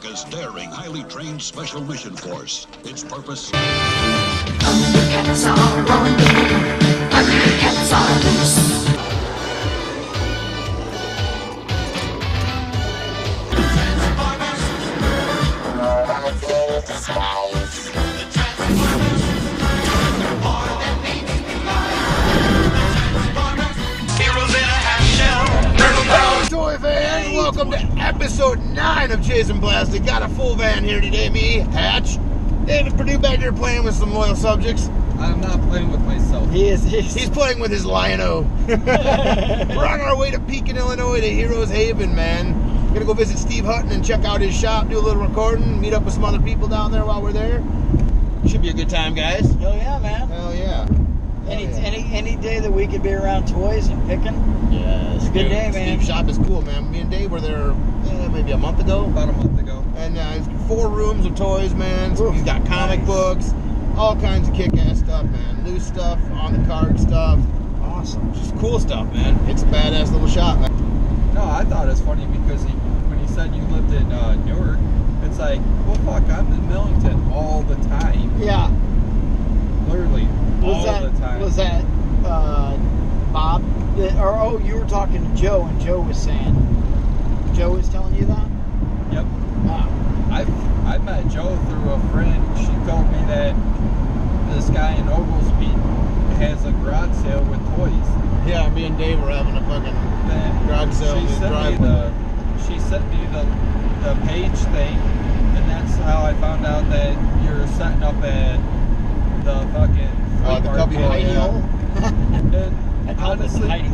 America's daring, highly trained special mission force. Its purpose... Thundercats are on the move. Thundercats are loose. Toy fans, welcome to episode 9 of Chasing Plastic. Got a full van here today, me, Hatch, David Perdue back here playing with some loyal subjects. I'm not playing with myself. He's playing with his Lion-O. We're on our way to Pekin, Illinois, to Heroes Haven, man. Gonna go visit Steve Hutton and check out his shop, do a little recording, meet up with some other people down there while we're there. Should be a good time, guys. Hell yeah, man. Hell yeah. Any day that we could be around toys and picking. Yeah, it's a good day, man. Steve's shop is cool, man. Me and Dave were there maybe a month ago. About a month ago. And it's 4 rooms of toys, man. So he's got comic books, all kinds of kick-ass stuff, man. Loose stuff, on the card stuff. Awesome. Just cool stuff, man. It's a badass little shop, man. No, I thought it was funny because when he said you lived in Newark, it's like, well, fuck, I'm in Millington all the time. Yeah. Literally, all the time. Was that Bob? You were talking to Joe, and Joe was saying, Joe was telling you that? Yep. Wow. I met Joe through a friend. She told me that this guy in Oglesby has a garage sale with toys. Yeah, me and Dave were having a fucking garage sale in his driveway. She sent me the page thing, and that's how I found out that you're setting up at the fucking the cubby hole. Hidey hole. And honestly, hidey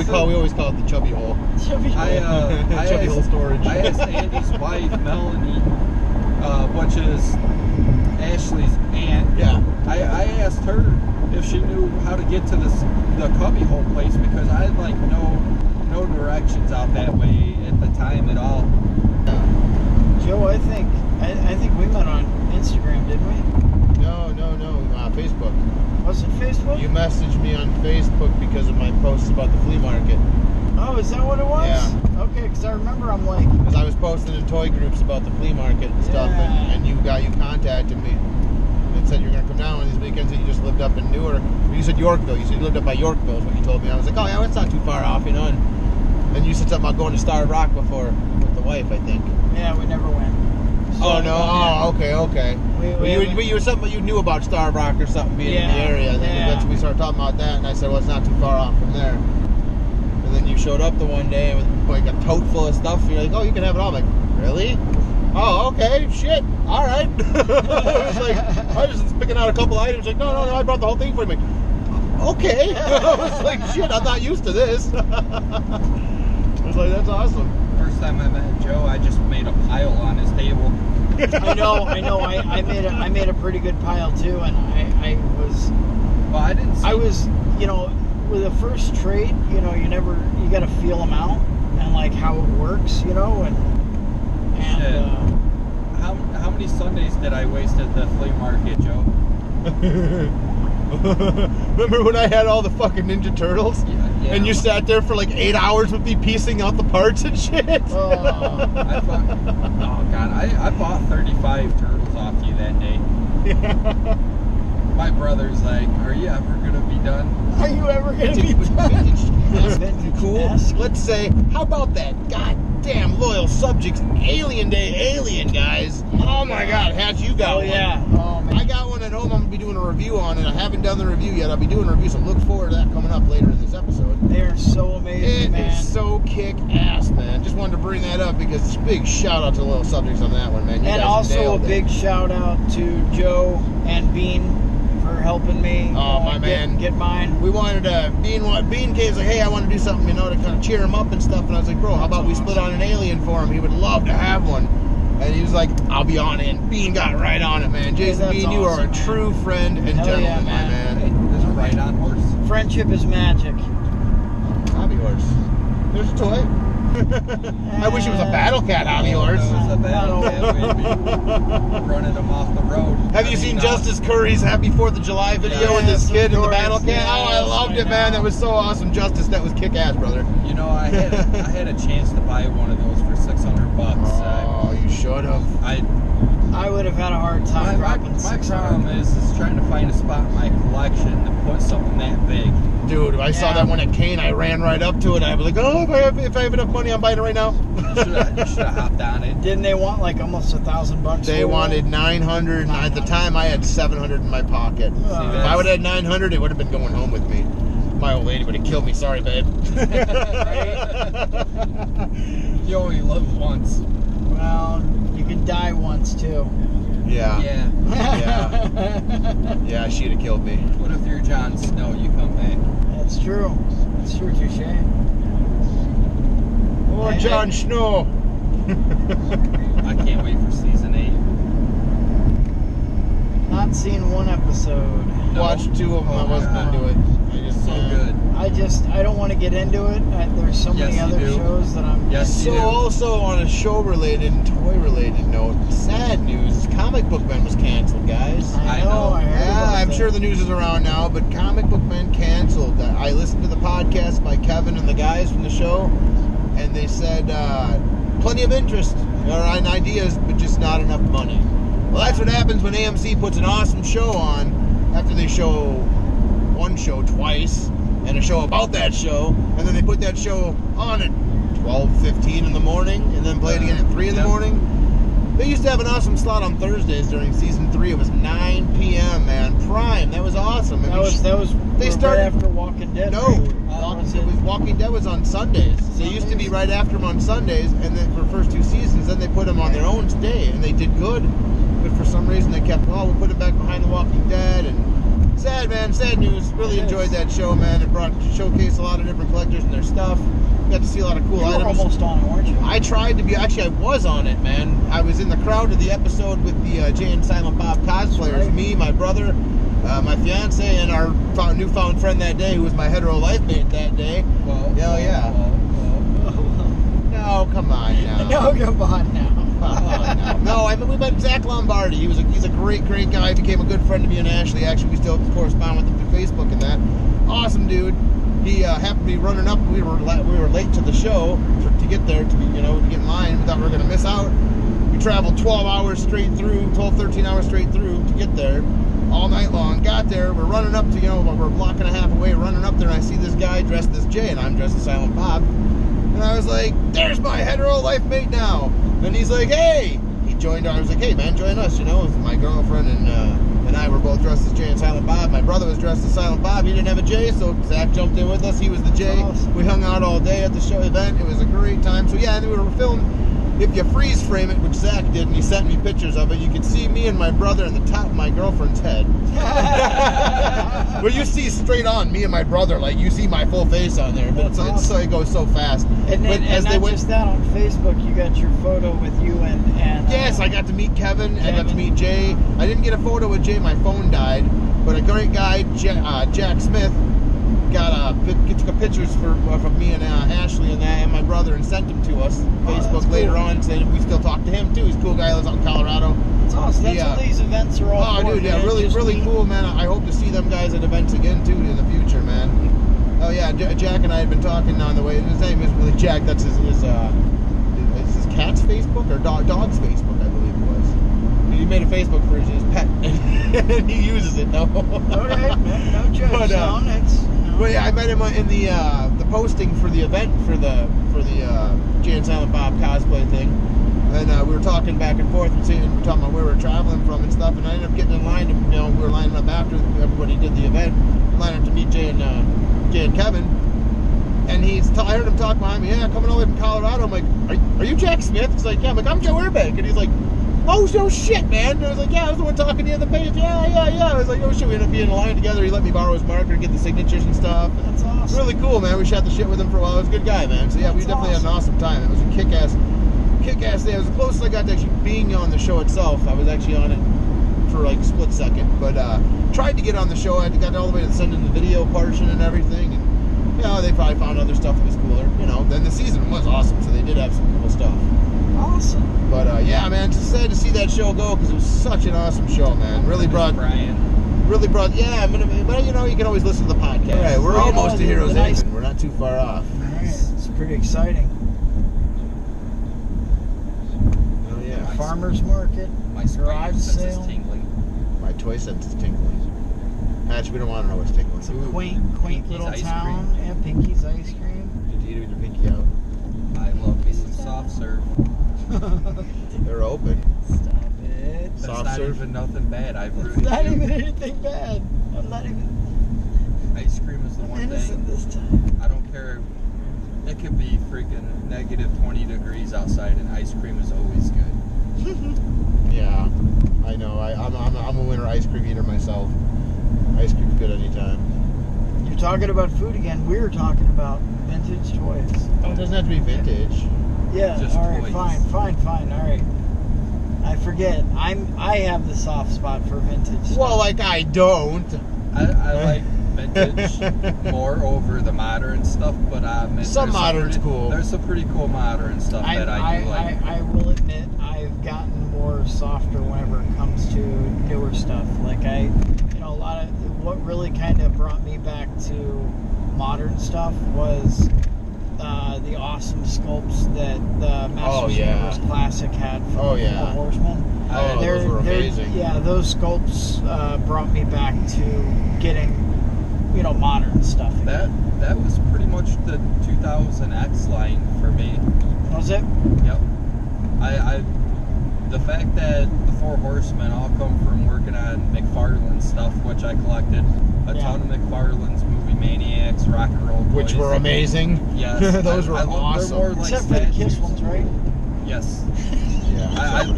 hole. We always call it the chubby hole. Chubby hole. Chubby hole storage. I asked Andy's wife, Melanie, which is Ashley's aunt. Yeah. I asked her if she knew how to get to the cubby hole place because I had like no directions out that way at the time at all. Joe, I think we met on Instagram, didn't we? No, Facebook. Was it Facebook? You messaged me on Facebook because of my posts about the flea market. Oh, is that what it was? Yeah. Okay, because I remember I'm like... Because I was posting in toy groups about the flea market and stuff, Yeah. and you contacted me and said you were going to come down on these weekends and you just lived up in Newark. You said Yorkville. You said you lived up by Yorkville is what you told me. I was like, oh yeah, it's not too far off, you know. And you said something about going to Starved Rock before with the wife, I think. Yeah, we never went. Oh, no? Oh, okay. You were something you knew about Starved Rock or something being in the area. And then that's when we started talking about that, and I said, well, it's not too far off from there. And then you showed up the one day with like a tote full of stuff. You're like, oh, you can have it all. I'm like, really? Oh, okay, shit. All right. I was just picking out a couple items. Like, no, I brought the whole thing for you. I'm like, okay. I was like, shit, I'm not used to this. I was like, that's awesome. First time I met Joe, I just made a pile on his table. I know. I made a pretty good pile too, and I was. Well, I didn't. I was, with the first trade, you got to feel them out and like how it works, and how many Sundays did I waste at the flea market, Joe? Remember when I had all the fucking Ninja Turtles? Yeah. And you sat there for like 8 hours with me piecing out the parts and shit? I bought 35 turtles off you that day. Yeah. My brother's like, are you ever going to be done? Are you ever going to be done? Cool. Let's say, how about that goddamn loyal subjects Alien Day alien, guys? Oh my god, Hatch, you got one. Yeah. Oh, man. I got one at home I'm going to be doing a review on, and I haven't done the review yet. I'll be doing a review, so look forward to that coming up later in this episode. They're so amazing, man. It is so kick-ass, man. Just wanted to bring that up because it's a big shout-out to the little subjects on that one, man. You and guys also a nailed it. big shout-out to Joe and Bean for helping me man. get mine. We wanted to, Bean came like, hey, I want to do something, to kind of cheer him up and stuff. And I was like, bro, how about we split on an alien for him? He would love to have one. And he was like, I'll be on it. And Bean got right on it, man. Jason, Bean, you are a true friend and gentleman, my man. There's a right on horse. Friendship is magic. Hobby horse. There's a toy. I wish it was a Battle Cat hobby horse. If it was a Battle Cat, we'd be running them off the road. Have you seen Justice Curry's Happy 4th of July video with this kid in the Battle Cat? Oh, I loved it, man. That was so awesome. Justice, that was kick-ass, brother. I had a chance to buy one of those for $600. Oh, you should have. I would have had a hard time dropping My 600. problem is trying to find a spot in my collection to put something that big. Dude, I saw that one at Kane. I ran right up to it. I was like, oh, if I have enough money, I'm buying it right now. You should have hopped on it. Didn't they want like almost $1,000? They wanted 900. And at the time, I had 700 in my pocket. If I would have had 900, it would have been going home with me. My old lady would have killed me. Sorry, babe. You only live once. Well, you can die once too. Yeah. Yeah. Yeah, she'd have killed me. What if you're Jon Snow? You come back. That's true. That's true, touche. Oh, Jon Snow. I can't wait for season 8. Not seen one episode. No. Watched 2 of them. I wasn't into it. So good. I don't want to get into it. There's so many Yes, you other do. shows that I'm. Yes, you So do. also on a show-related and toy-related note, sad news, Comic Book Man was canceled, guys. I know. I heard about I'm that. sure the news is around now, but Comic Book Man canceled. I listened to the podcast by Kevin and the guys from the show, and they said plenty of interest and ideas, but just not enough money. Well, that's what happens when AMC puts an awesome show on after they show one show twice and a show about that show, and then they put that show on at 12:15 in the morning and then play it again at 3 in the morning. They used to have an awesome slot on Thursdays during season 3. It was 9 p.m. man, prime. That was awesome. That was They right started after Walking Dead. No, right? it was Walking Dead was on Sundays. They used to be right after them on Sundays, and then for the first 2 seasons, then they put them on their own day, and they did good. But for some reason, they kept, we'll put it back behind The Walking Dead, and sad, man, sad news. Really enjoyed that show, man. It showcased a lot of different collectors and their stuff. Got to see a lot of cool You were items. almost on it, weren't you? I tried to be. Actually, I was on it, man. I was in the crowd of the episode with the Jay and Silent Bob cosplayers. Right. Me, my brother, my fiance, and our newfound friend that day, who was my hetero life mate that day. Hell yeah. No, come on now. No, come on now. No, I mean, we met Zach Lombardi. He's a great guy. He became a good friend to me and Ashley. Actually, we still correspond with him through Facebook and that. Awesome dude. He happened to be running up. We were late to the show to get there to get in line. We thought we were going to miss out. We traveled 12 hours straight through, 13 hours straight through to get there, all night long. Got there. We're running up to we're a block and a half away. Running up there, and I see this guy dressed as Jay, and I'm dressed as Silent Bob. And I was like, "There's my hetero life mate now." And he's like, "Hey." He joined. I was like, "Hey, man, join us." My girlfriend and I were both dressed as Jay and Silent Bob. My brother was dressed as Silent Bob. He didn't have a Jay, so Zach jumped in with us. He was the Jay. Awesome. We hung out all day at the show event. It was a great time. So yeah, and then we were filming. If you freeze frame it, which Zach did, and he sent me pictures of it, you can see me and my brother in the top of my girlfriend's head. Well, you see straight on me and my brother, like you see my full face on there, but it goes so fast. And then, just that on Facebook, you got your photo with you and yes, I got to meet Kevin. I got to meet Jay. I didn't get a photo with Jay. My phone died, but a great guy, Jack Smith, took pictures of me and Ashley and my brother and sent them to us. Facebook later on, saying we still talk to him too. He's a cool guy. He lives out in Colorado. That's awesome. That's what these events are all for. Oh, dude, yeah, really cool, man. I hope to see them guys at events again too in the future, man. Oh yeah, Jack and I had been talking on the way. His name isn't really Jack. That's his cat's Facebook or dog's Facebook, I believe it was. He made a Facebook for his pet, and he uses it though. Okay, no judge zone. But yeah, I met him in the posting for the event for the Jay and Silent Bob cosplay thing, and we were talking back and forth and talking about where we were traveling from and stuff. And I ended up getting in line. We were lining up after everybody did the event, lining up to meet Jay and Kevin. And I heard him talk behind me. Yeah, coming all the way from Colorado. I'm like, are you Jack Smith? He's like, yeah. I'm like, I'm Joe Urbank. And he's like, oh, no shit, man. And I was like, yeah, I was the one talking to you on the page. Yeah. I was like, oh shit, we ended up being in line together. He let me borrow his marker to get the signatures and stuff. That's awesome. Really cool, man. We shot the shit with him for a while. It was a good guy, man. So yeah, we definitely had an awesome time. It was a kick-ass day. It was the closest I got to actually being on the show itself. I was actually on it for like a split second, but tried to get on the show. I got all the way to send in the video portion and everything, and they probably found other stuff that was cooler. Then the season was awesome, so they did have some cool stuff. Awesome. But yeah, man, just sad to see that show go because it was such an awesome show, man. Really brought. Yeah, but you can always listen to the podcast. All right, we're almost to Heroes Haven. We're not too far off. All right, it's pretty exciting. farmer's market, My garage spider sense is sale. tingling. My toy sense is tingling. Actually, we don't want to know what's tingling. It's a Ooh, quaint Pinky's little ice town. Yeah, Pinky's ice cream. Did you eat it with your pinky out? I love me some soft serve. They're open. Stop it. That's Soft not serve? even nothing bad. I've It's really not even anything bad. I'm not even. ice cream is the I'm one innocent thing. this time. I don't care. It could be freaking negative 20 degrees outside, and ice cream is always good. Yeah, I know. I'm a winter ice cream eater myself. Ice cream's good anytime. You're talking about food again. We were talking about vintage toys. Oh, it doesn't have to be vintage. Yeah. Just all right. toys. Fine. All right. I forget. I have the soft spot for vintage stuff. Well, like I don't. I like vintage more over the modern stuff, but Some modern's cool. There's some pretty cool modern stuff that I do like. I will admit I've gotten more softer whenever it comes to newer stuff. Like a lot of what really kind of brought me back to modern stuff was the awesome sculpts that the Masters Universe Classic had from Oh, the yeah. Four Horsemen. Oh, those were amazing. Yeah, those sculpts brought me back to getting modern stuff again. That was pretty much the 2000X line for me. Was it? Yep. The fact that the Four Horsemen all come from working on McFarlane stuff, which I collected a ton of McFarlane's Movie Maniacs, Rock and Roll Which toys. were amazing. Yes. Those were I love- awesome. They're more like Except for the Kiss statues. ones, right? Yes. Yeah.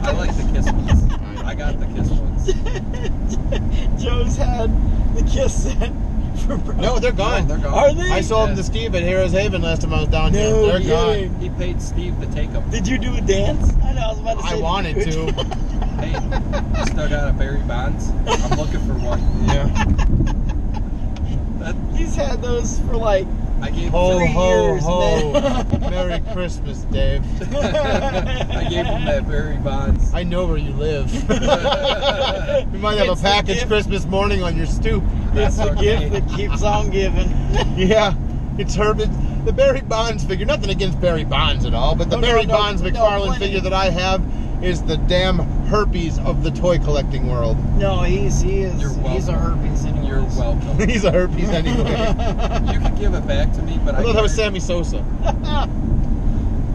I like the Kiss ones. I got the Kiss ones. Joe's had the Kiss set for No, they're gone. No, they're gone. Are they? I sold them to Steve at Heroes Haven last time I was down here. No They're kidding. gone. He paid Steve to take them. Did you do a dance? I know, I was about to say. I wanted did you- to. Hey, you still got a Barry Bonds? I'm looking for one. Yeah. He's had those for like I gave Ho, 3 ho, years, ho. man. Merry Christmas, Dave. I gave him that Barry Bonds. I know where you live. You might have It's a the package gift. Christmas morning on your stoop. It's the okay. gift that keeps on giving. Yeah. It's Herbert. The Barry Bonds figure, nothing against Barry Bonds at all, but the No, Barry no, Bonds McFarlane plenty. figure that I have is the damn herpes of the toy collecting world. No, he is. You're He's a welcome. herpes anyway. You're welcome. He's a herpes anyway. You can give it back to me, but I thought that was guarantee- Sammy Sosa.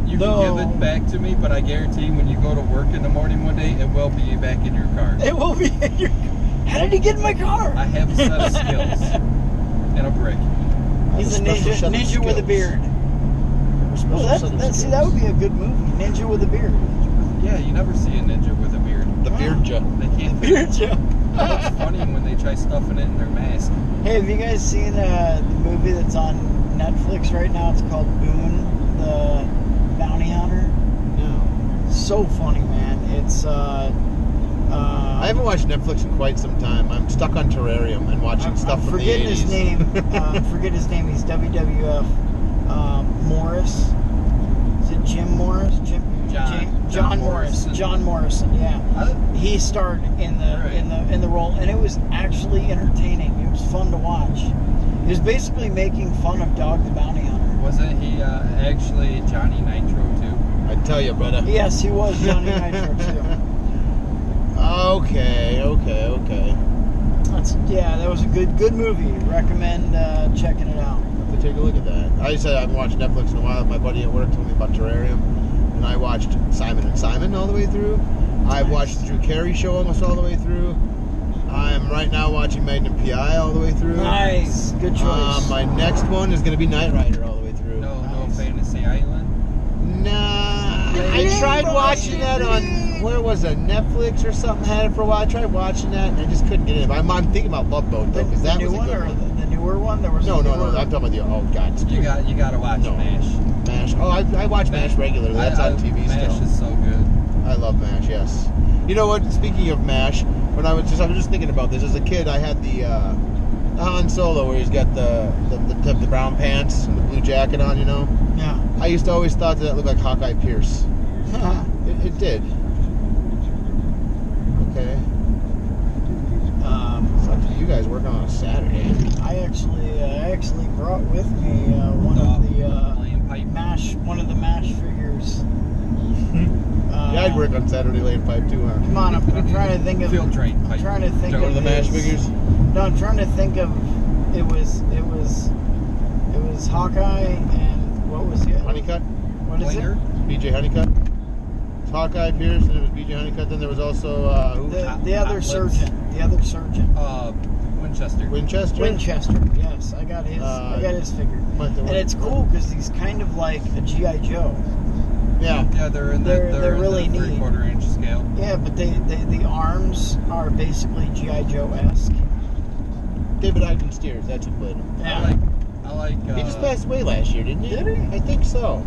You No. can give it back to me, but I guarantee when you go to work in the morning one day, it will be back in your car. It will be in your. How did he get in my car? I have a set of skills and a brick. He's a special set of ninja with a skills. beard. Well, see, that would be a good movie. Ninja with a beard. Yeah, you never see a ninja with a beard. The beard Joe. They can't fit Beard it. Joe. It looks funny when they try stuffing it in their mask. Hey, have you guys seen the movie that's on Netflix right now? It's called Boone, the Bounty Hunter. No. So funny, man. It's I haven't watched Netflix in quite some time. I'm stuck on Terrarium and watching stuff I'm from the 80s. forgetting his name. Forget his name. He's WWF Morris. Is it Jim Morris? John Morris. John Morrison. Yeah. He starred in the role, and it was actually entertaining. It was fun to watch. It was basically making fun of Dog the Bounty Hunter. Wasn't he actually Johnny Nitro too? I tell you, brother. Yes, he was Johnny Nitro too. Okay. That was a good movie. Recommend checking it out. Have to take a look at that. I said I haven't watched Netflix in a while. My buddy at work told me about Terrarium, and I watched Simon and Simon all the way through. I've watched the Drew Carey Show almost all the way through. I'm right now watching Magnum P.I. all the way through. Nice, good choice. My next one is going to be Knight Rider all the way through. No Fantasy Island. Nah, I tried watching that on, where was it, Netflix or something, had it for a while. I tried watching that and I just couldn't get it. I'm thinking about Love Boat though, because that the was new a one good or one. the newer one? There was No, I'm talking about the, oh god. You got to watch No. MASH. MASH. Oh, I watch MASH regularly. That's on TV MASH still. is so good. I love MASH, yes. You know what, speaking of MASH, I was just thinking about this. As a kid, I had the Han Solo where he's got the brown pants and the blue jacket on, you know? Yeah. I used to always thought that looked like Hawkeye Pierce. It did. Okay. It's up to you guys working on a Saturday. I actually brought with me one of the Playing pipe. MASH figures. Yeah, I'd work on Saturday Lane Pipe too, huh? Come on, I'm trying to think of. Field train I'm pipe. trying to think One of of the mash his- figures? No, I'm trying to think of. It was Hawkeye and what was it? Honeycutt? What is Klinger? BJ Honeycutt? It's Hawkeye Pierce, and it was BJ Honeycutt. Then there was also who? it? The other Hot surgeon. The other surgeon. Winchester. Winchester. Winchester. Yes, I got his. I got his figure. And it's cool because he's kind of like a GI Joe. Yeah. Yeah, they're in the They're really neat. 3/4 inch scale. Yeah, but the arms are basically GI Joe-esque. David Eichen Steers, that's who played him. Yeah. I like. He just passed away last year, didn't he? Did he? I think so.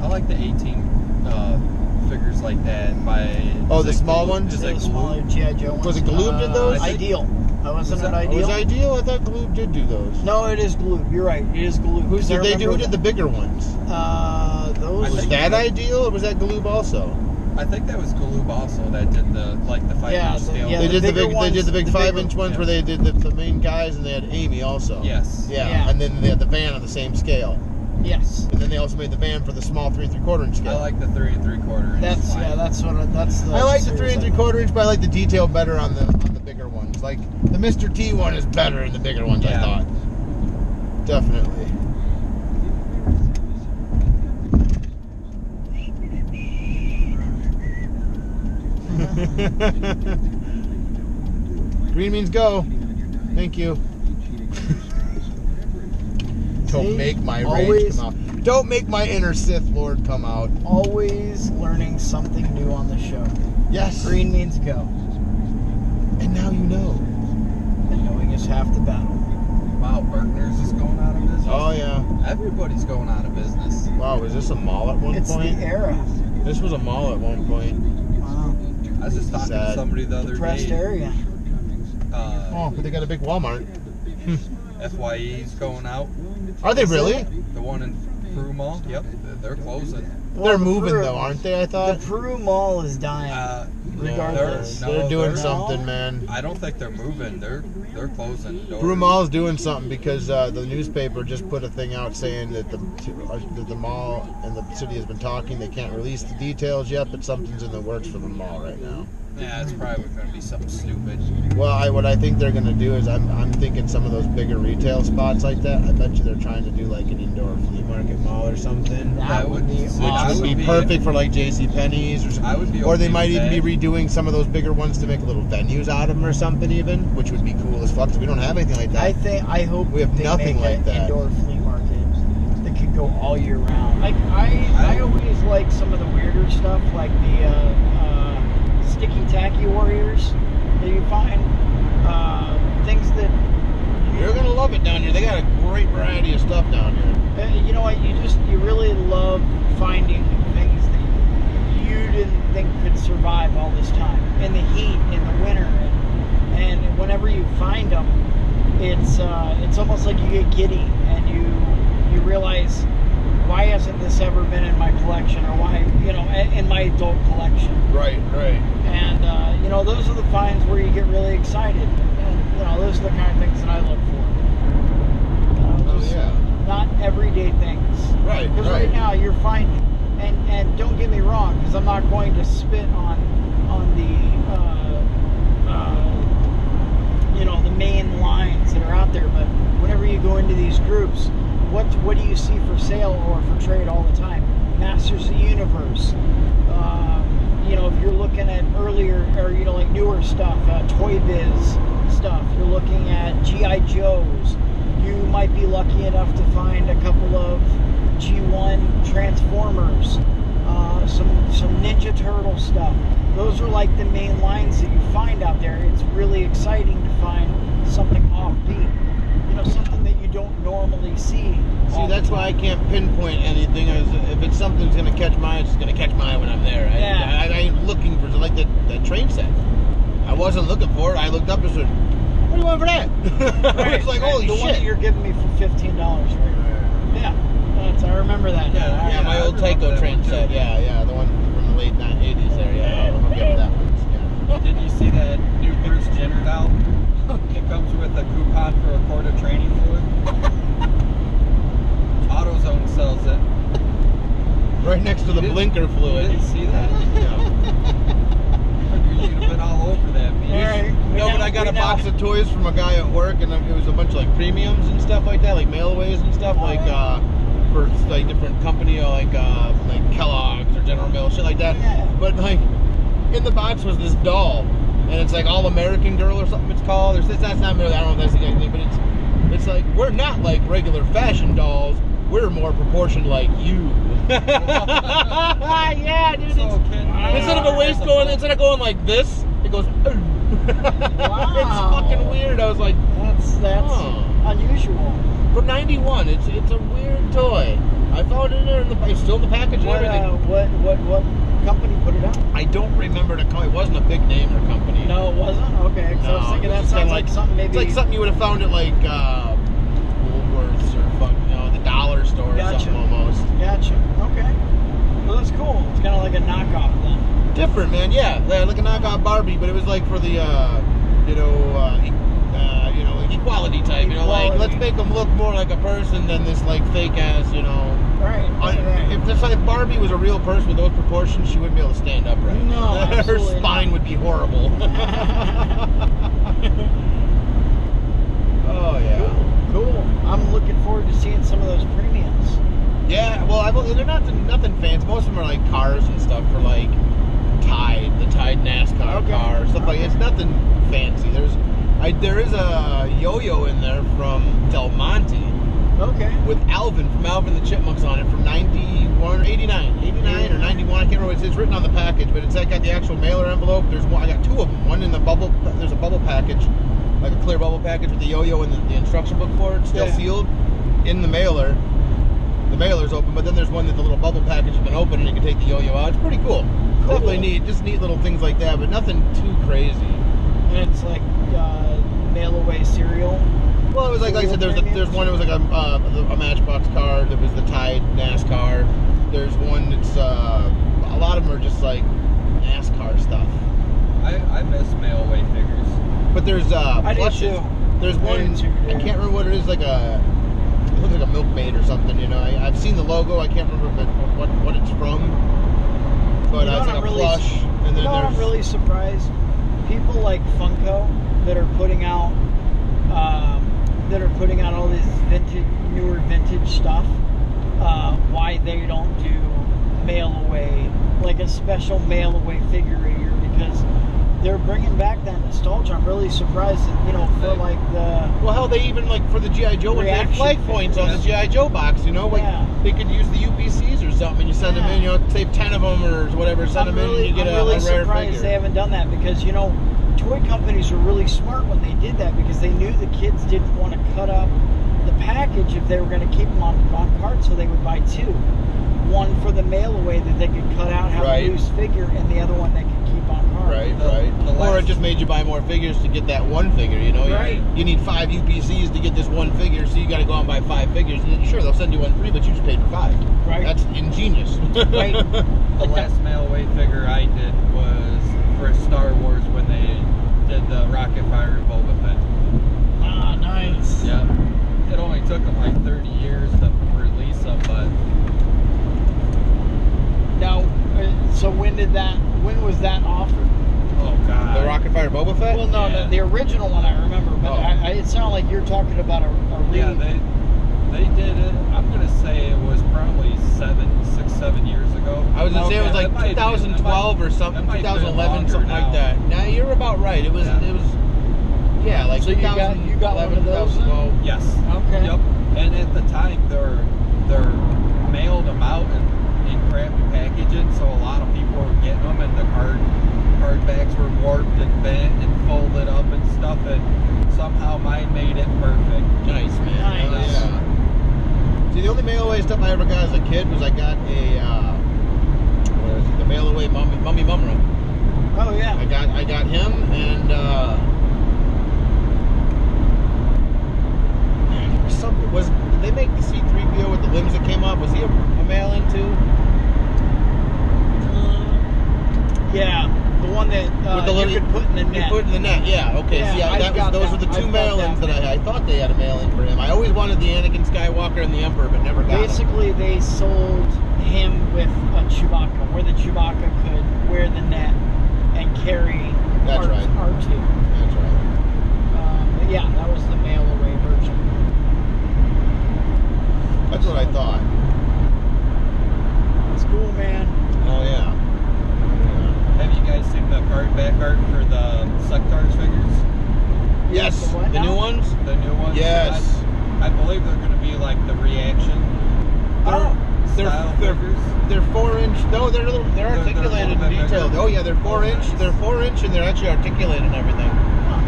I like the 18 figures like that. Oh, the small ones? Is The it smaller Glue? GI Joe ones. Was it Galoob did those? I think- Ideal. Wasn't Was it that- Ideal? Was Ideal? I thought Galoob did do those. No, it is Galoob. You're right. It is Galoob. Who 'Cause I did they do? Who remember did the bigger ones? those? Was think- that Ideal or was that Galoob also? I think that was Galoob also that did the 5 Yeah, inch the- scale. yeah, They did the bigger big. ones- They did the big the 5-inch bigger- ones yeah. where they did the main guys and they had Amy also. Yes. Yeah. Yeah. And then they had the van on the same scale. Yes. And then they also made the van for the small 3 3/4 inch scale. I like the 3 3/4 inch. That's line. that's the. I like the series 3 I 3/4 inch, but I like the detail better on the bigger ones. Like the Mr. T one is better in the bigger ones. I Yeah. thought. Definitely. Green means go. Thank you. Don't See? make my Always- rage come out. Don't make my inner Sith Lord come out. Always learning something new on the show. Yes. Green means go, And now you know. and knowing is half the battle. Wow, Berkner's is going out of business. Oh yeah. Everybody's going out of business. Wow, was this a mall at one It's point? the era. This was a mall at one point. Wow. I was just talking to Sad. somebody the other Depressed day. area. Oh, but they got a big Walmart. FYE's going out. Are they really? The one in Peru Mall. Yep, they're closing. They're the moving Peru- though, aren't they? I The thought. Peru Mall is dying. regardless. They're doing they're- something, man. I don't think they're moving. They're closing. doors. Brew Mall's doing something because the newspaper just put a thing out saying that the mall and the city has been talking. They can't release the details yet, but something's in the works for the mall right now. Yeah, it's probably going to be something stupid. Well, what I think they're going to do is I'm thinking some of those bigger retail spots like that. I bet you they're trying to do like an indoor flea market mall or something. That would be Which awesome. would be perfect for like J.C. Penney's or something. I would be Or they okay might with even that. be redoing some of those bigger ones to make little venues out of them or something even, which would be cool as fuck because we don't have anything like that. I hope We have they nothing make like an that. indoor flea market that could go all year round. Like I always like some of the weirder stuff, like the sticky tacky warriors that you find. Things that You're going to love it down here. They got a great variety of stuff down here. you know what, you really love finding things that you didn't think could survive all this time in the heat, in the winter, and whenever you find them, it's almost like you get giddy and you realize, why hasn't this ever been in my collection, or why, in my adult collection? Right. And those are the finds where you get really excited, and those are the kind of things that I look for. Just not everyday things. Right, Because right now you're finding, and don't get me wrong, because I'm not going to spit on the the main lines that are out there, but whenever you go into these groups, what do you see for sale or for trade all the time? Masters of the Universe. If you're looking at earlier or like newer stuff, Toy Biz stuff, you're looking at G.I. Joes. You might be lucky enough to find a couple of G1 Transformers, some Ninja Turtle stuff. Those are like the main lines that you find out there. It's really exciting to find something offbeat, something that you don't normally see. See, that's why I can't pinpoint anything. If it's something that's going to catch my eye, it's just going to catch my eye when I'm there. Yeah. I ain't looking for like that train set. I wasn't looking for it. I looked up and said, "What do you want for that?" I was like, "Holy the shit!" one that you're giving me for $15, right? Yeah, I remember that. Yeah, my old Tyco train set. Yeah, the one from the late 80s there. Yeah, I'll give that one. Yeah. Did you see that new Bruce Jenner doll? It comes with a coupon for a quart of training fluid. AutoZone sells it. right next to the blinker You fluid. didn't see that? You'd have been all over that. All right. No, but I got a box of toys from a guy at work, and it was a bunch of like premiums and stuff like that, like mail-aways and stuff, like for like different company, like Kellogg's or General Mills, shit like that. Yeah. But like in the box was this doll, and it's like All American Girl or something. It's called. That's not really. I don't know if that's the exact name, but it's like we're not like regular fashion dolls. We're more proportioned like you. Yeah, dude. Instead of a waist instead of going like this, it goes. Wow. It's fucking weird. I was like, That's unusual. for 91, it's a weird toy. I found it in there. It's still in the package and everything. What company put it out? I don't remember the company. It wasn't a big name or company. No, it wasn't? Okay. So I was thinking that sounds like something maybe. It's like something you would have found at like Woolworths or the dollar store or something almost. Gotcha. Okay. Well, that's cool. It's kind of like a knockoff then. Different, man. Yeah, like a knockoff Barbie, but it was like for the equality type. Like let's make them look more like a person than this like fake ass. Right. If this like Barbie was a real person with those proportions, she wouldn't be able to stand upright. No, her absolutely spine not. would be horrible. Oh yeah. Cool. I'm looking forward to seeing some of those premiums. Yeah. Well, they're nothing fancy. Most of them are like cars and stuff for like the Tide NASCAR car, stuff like. It's nothing fancy. There is a yo-yo in there from Del Monte. Okay. With Alvin from Alvin the Chipmunks on it from 91 or 89 or 91. I can't remember. It's written on the package, but it's got the actual mailer envelope. There's one. I got two of them. One in the bubble. There's a bubble package, like a clear bubble package with the yo-yo and the instruction book for it, still sealed in the mailer. The mailer's open, but then there's one that the little bubble package has been open and you can take the yo-yo out. It's pretty cool. Definitely neat. Just neat little things like that, but nothing too crazy. And it's like mail away cereal. Well, it was like I said, there's one that was like a Matchbox car that was the Tide NASCAR. There's one that's a lot of them are just like NASCAR stuff. I miss mail away figures. But there's plushes. There's one I can't remember what it is. It looks like a milkmaid or something. I've seen the logo. I can't remember what it's from. But it's like a plush. And then I'm really surprised. People like Funko that are putting out all this newer vintage stuff. Why they don't do mail away, like a special mail away figure a year, because they're bringing back that nostalgia. I'm really surprised that, for like the... Well, hell, they even, like, for the G.I. Joe, when they had flag points on the G.I. Joe box, they could use the UPCs or something, and you send them in, save 10 of them or whatever, send them in, and you get a rare figure. I'm really surprised they haven't done that, because, toy companies were really smart when they did that, because they knew the kids didn't want to cut up the package if they were going to keep them on cart, so they would buy two. One for the mail away that they could cut out, have a loose figure, and the other one they could keep on cart. Right. Or it just made you buy more figures to get that one figure, Right. You need 5 UPCs to get this one figure, so you got to go out and buy 5 figures. And sure, they'll send you one free, but you just paid for 5. Right. That's ingenious. Right. The last mail away figure I did was for Star Wars when they did the Rocket Fire and Boba Fett. Ah, nice. Yeah. It only took them like 30 years to release them, but... Now, so when was that offered? Oh, God. The Rocket Fire Boba Fett? Well, no, the original one I remember, but it sounded like you're talking about a Yeah, they did it. I'm going to say it was probably 7 years ago. I was going to say it was like 2012 or something, 2011, something like that. Now, you're about right. It was like so you got one of those? 2012. Yes. Okay. Yep. And at the time, they're mailed them out in crappy packaging, so a lot of people were getting them, and the card backs were warped and bent and folded up and stuff, and somehow mine made it perfect. Nice, man. Nice. Yeah. See, the only mail away stuff I ever got as a kid was I got the mail away Mummy Mumra. Oh yeah. I got him, and did they make the C-3PO with the limbs that came off? Was he a mail-in too? Yeah, the one that you could put in the net. You put in the net, yeah. Okay, Yeah, those were the two mail-ins that I thought they had a mail-in for him. I always wanted the Anakin Skywalker and the Emperor, but never got Basically, they sold him with a Chewbacca, where the Chewbacca could wear the net and carry That's right. R2. That's right. But yeah, that was the mail away version. That's what I thought. It's cool, man. Oh yeah. Have you guys seen the card back art for the Sectars figures? Yes. The what The now? new ones. The new ones? Yes. I believe they're going to be like the reaction style figures. They're 4-inch. No, they're articulated little and bit detailed. bigger. Oh yeah, they're 4-inch. Nice. They're 4-inch and they're actually articulated and everything.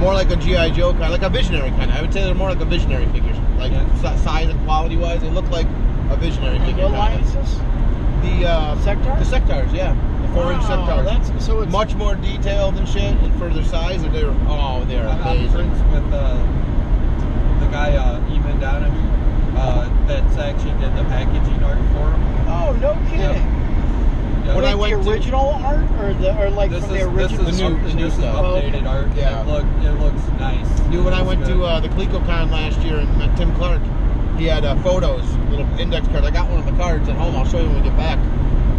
More like a GI Joe kind, like a visionary kind. I would say they're more like a visionary figure, like size and quality wise. They look like a visionary And figure. what line is this? The Sectars? The Sectars, yeah, the 4-inch Sectars. That's so it's Much more detailed and shit, and for their size, and they're I'm amazing. friends with the guy, Eamon Donahue, that's actually did the packaging art for him. Oh, no kidding. Yeah. When I Wait, went the to- original art or like This from is the original? This is the new stuff. updated art. Yeah. It looks nice. Dude, when I It went looks to good. the ClicoCon last year and met Tim Clark, he had photos, little index cards. I got one of the cards at home. I'll show you when we get back.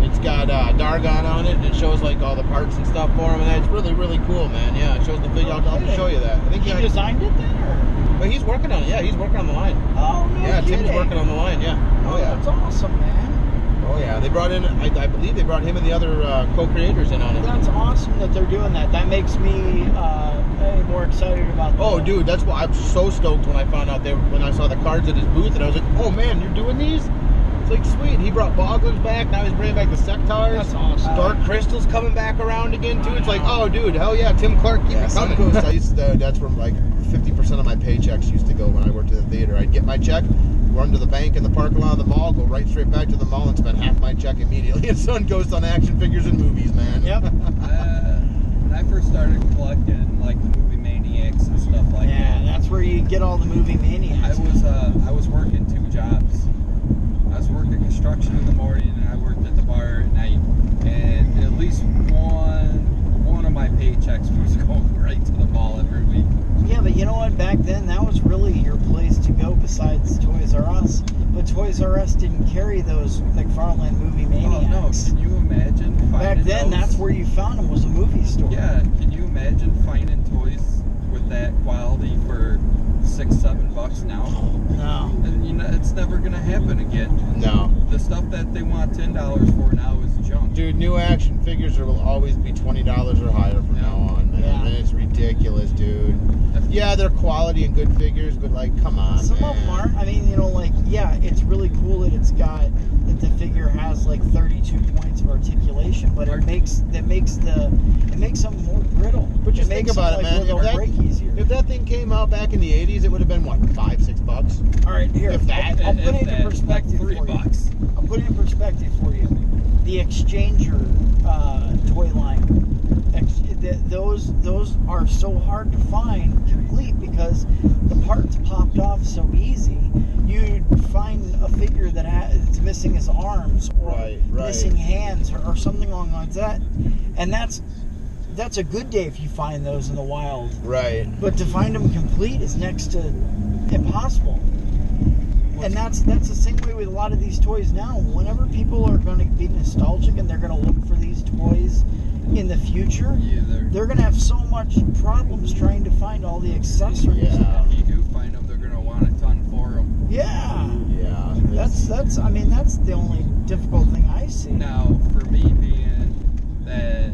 It's got Dargon on it, and it shows like all the parts and stuff for him, and it's really, really cool, man. Yeah, it shows the figure. I'll show you that. I think He designed it then, or? But he's working on it. Yeah, he's working on the line. Oh, no Yeah, kidding. Tim's working on the line. Yeah. Oh, that's awesome, man. Oh yeah, they brought in. I believe they brought him and the other co-creators in on it. That's awesome that they're doing that. That makes me more excited about. Oh, dude, that's why I'm so stoked when I found out when I saw the cards at his booth, and I was like, oh man, you're doing these? It's like sweet. He brought Bogglers back. Now he's bringing back the Sectars. That's awesome. Dark Crystal's coming back around again too. It's like, oh, dude, hell yeah, Tim Clark, keep it coming. I used to, that's where like 50% of my paychecks used to go when I worked at the theater. I'd get my check, run to the bank in the parking lot of the mall, go right straight back to the mall, and spend half my check immediately. And Suncoast on action figures and movies, man. Yep. When I first started collecting like the movie Maniacs and stuff like Yeah, that, that's where you get all the movie maniacs. I was working 2 jobs. I was working construction in the morning and I worked at the bar at night. And at least one of my paychecks was going right to the mall every week. Yeah, but you know what? Back then, that was really your place to go besides Toys R Us. But Toys R Us didn't carry those McFarlane movie maniacs. Oh no! Can you imagine finding Back then, those? that's where you found them, was a movie store. Yeah, can you imagine finding toys with that quality for $6-7 now? No. And you know, it's never gonna happen again. No. The stuff that they want $10 for now is junk. Dude, new action figures will always be $20 or higher from now on, man. Yeah. And it's ridiculous, dude. Yeah, they're quality and good figures, but like, come on, Some man. of them aren't. I mean, you know, like, yeah, it's really cool that that the figure has like 32 points of articulation, but it makes them more brittle. But just It think makes about them, it, man. Like, they'll break easier. If that thing came out back in the 80s, it would have been, what, $5-6? All right, here. if that- I'll put it into Like perspective for you. $3. I'll put it in perspective for you. The Exchanger toy line. Those are so hard to find complete because the parts popped off so easy. You'd find a figure that it's missing his arms or Right. missing hands or something along like that, and that's a good day if you find those in the wild. Right. But to find them complete is next to impossible. And that's the same way with a lot of these toys now. Whenever people are going to be nostalgic and they're going to look for these toys in the future, Yeah, they're going to have so much problems trying to find all the accessories. Yeah. if you do find them, they're gonna want a ton for them. Yeah. Yeah. That's the only difficult thing I see. Now, for me being that,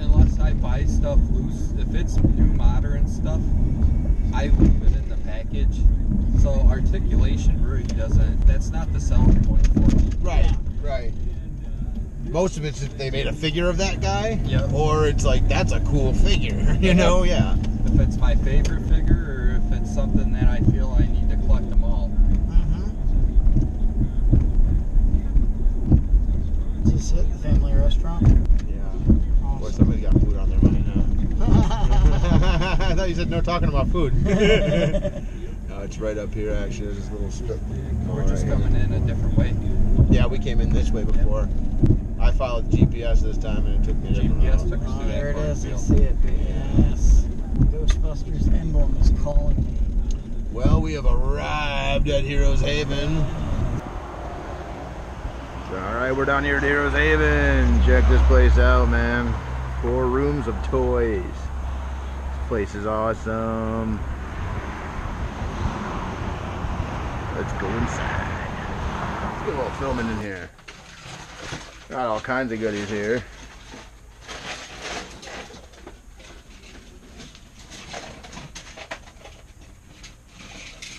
unless I buy stuff loose, if it's new modern stuff, I leave it in the package. So articulation really that's not the selling point for me. Right. Yeah. Right. Most of it's if they made a figure of that guy, Yep. or it's like, that's a cool figure, you know? Yeah. If it's my favorite figure or if it's something that I feel I need to collect them all. Is this it? The family restaurant? Yeah. Boy, somebody's got food on their mind now. I thought you said no talking about food. No, it's right up here, actually. There's this little strip. We're just coming in a different way. Yeah, we came in this way before. I followed GPS this time, and it took me a different GPS route. took us Oh, through there that it is. I cornfield. see it. Yes. Ghostbusters emblem is calling me. Well, we have arrived at Heroes Haven. Alright, we're down here at Heroes Haven. Check this place out, man. 4 rooms of toys. This place is awesome. Let's go inside. Let's get a little filming in here. Got all kinds of goodies here.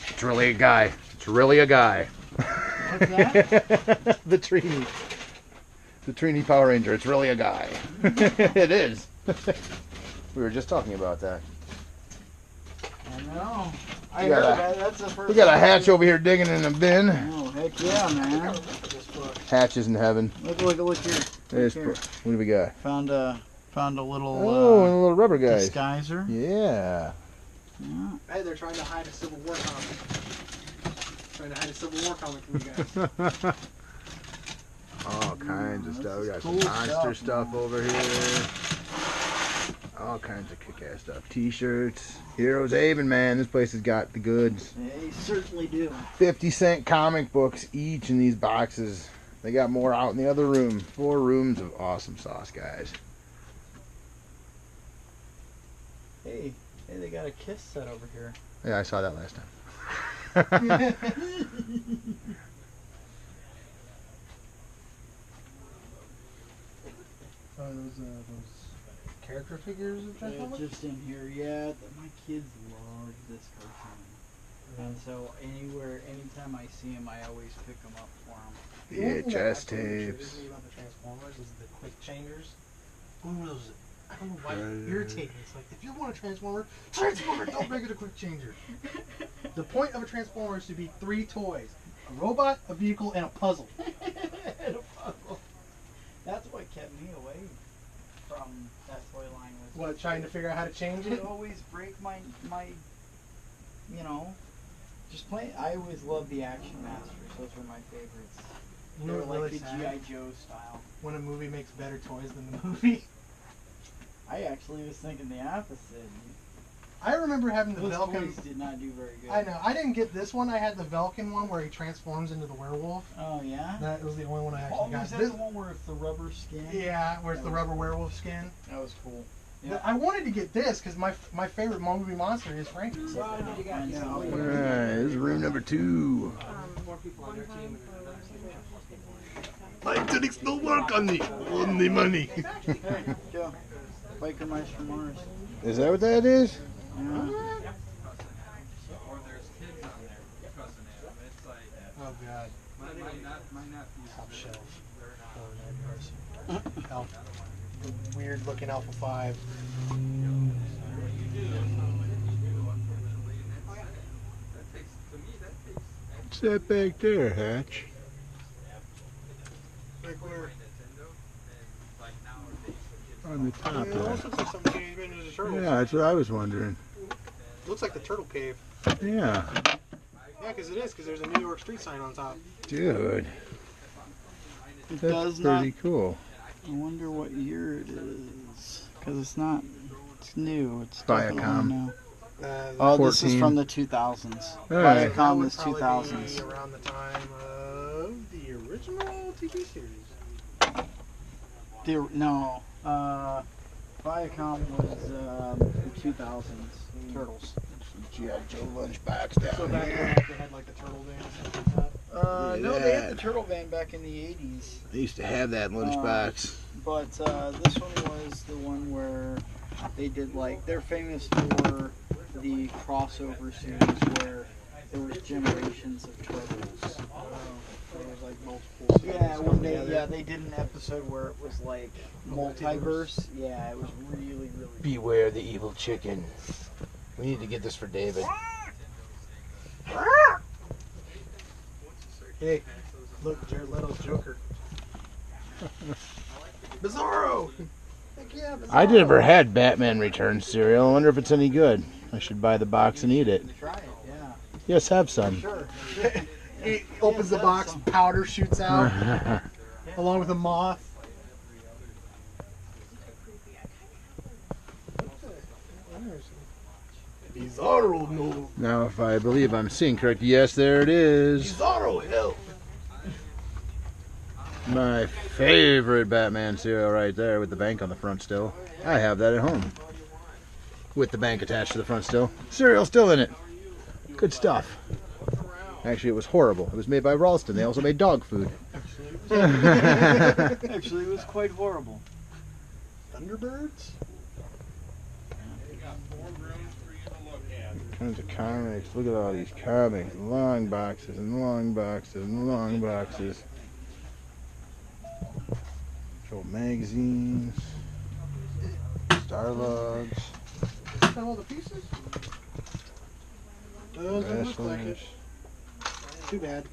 It's really a guy. It's really a guy. What's that? The Trini. The Trini Power Ranger. It's really a guy. It is. We were just talking about that. I know. I We got heard a- that. That's the first We got a time hatch over here digging in a bin. Oh, heck yeah, man. Hatches in heaven. Look here. There's, here. what do we got? Found a little Oh, and a little rubber guy. disguiser. Yeah. Yeah. Hey, they're trying to hide a Civil War comic. Trying to hide a Civil War comic from you guys. All kinds of stuff. We got cool some monster stuff, stuff over here. All kinds of kick-ass stuff. T-shirts. Heroes Haven, man. This place has got the goods. They certainly do. 50-cent comic books each in these boxes. They got more out in the other room. 4 rooms of awesome sauce, guys. Hey, they got a kiss set over here. Yeah, I saw that last time. Those character figures of They're Transformers? just in here, yeah. My kids love this cartoon. And so anytime I see them, I always pick them up for them. The only thing that VHS actually intrigues tapes. me about the Transformers is the quick changers. One of those, I don't know why it irritates me. It's like, if you want a Transformer, don't make it a quick changer. The point of a Transformer is to be 3 toys. A robot, a vehicle, and a puzzle. And a puzzle. That's what kept me away from that toy line. Was What, trying to figure out how to change would it? always break my just play. I always loved the Action Masters. Those were my favorites. You They know were what like really the sad? G.I. Joe style. When a movie makes better toys than the movie. I actually was thinking the opposite. I remember having the Those Velcro. toys did not do very good. I know. I didn't get this one. I had the Velkin one where he transforms into the werewolf. Oh yeah. That was the only one I actually Oh, got. was that This, the one where it's the rubber skin? yeah, where it's the rubber werewolf skin. That was cool. I wanted to get this because my favorite movie monster is Frankenstein. Well, did you guys? Yeah. Alright, this is room number 2. More people on their team. Scientists don't work on the money. Hey, Joe. Biker Mice from Mars. Is that what that is? Yeah. Or there's kids on there cussing at them. It's like, Oh god. my nephew. Top shelf. Alpha. The weird looking Alpha 5. What's that back there, Hatch? Like where? On the top It there. almost looks like something came into the turtles. Yeah, that's what I was wondering. Looks like the turtle cave. Yeah. Yeah, because it is, because there's a New York street sign on top. Dude. It That's does not. pretty cool. I wonder what year it is. Because it's not. It's new. It's Viacom. definitely new. Uh, Oh, this is 14. from the 2000s. Alright. that Viacom would is probably 2000s. be around the time of the original TV series. No. Viacom was the 2000s. Turtles. G.I. Joe lunchbox So down back here. when they had like the turtle van and stuff like that. No, they had the Turtle Van back in the 80s. They used to have that lunchbox. But this one was the one where they did like they're famous for the crossover series where there was generations of turtles. There was like multiple. Yeah, series when they together. they did an episode where it was like multiverse. Yeah, it was really Beware the evil chicken. We need to get this for David. Hey, look, Jared Leto's Joker. Bizarro! Heck yeah, Bizarro! I never had Batman Returns cereal. I wonder if it's any good. I should buy the box and eat it. try it. Yeah, Yes, have some. sure. He opens the box, powder shoots out, along with a moth. Bizarro, no. Now, if I believe I'm seeing correct, yes, there it is. Bizarro, hell. My favorite Batman cereal right there with the bank on the front still. I have that at home. With the bank attached to the front still. Cereal still in it. Good stuff. Actually, it was horrible. It was made by Ralston. They also made dog food. Actually, it was quite horrible. Thunderbirds? Tons of comics. Look at all these comics. Long boxes and long boxes and long boxes. Old magazines. Starlogs. Is that all the pieces? Doesn't look like it. Too bad.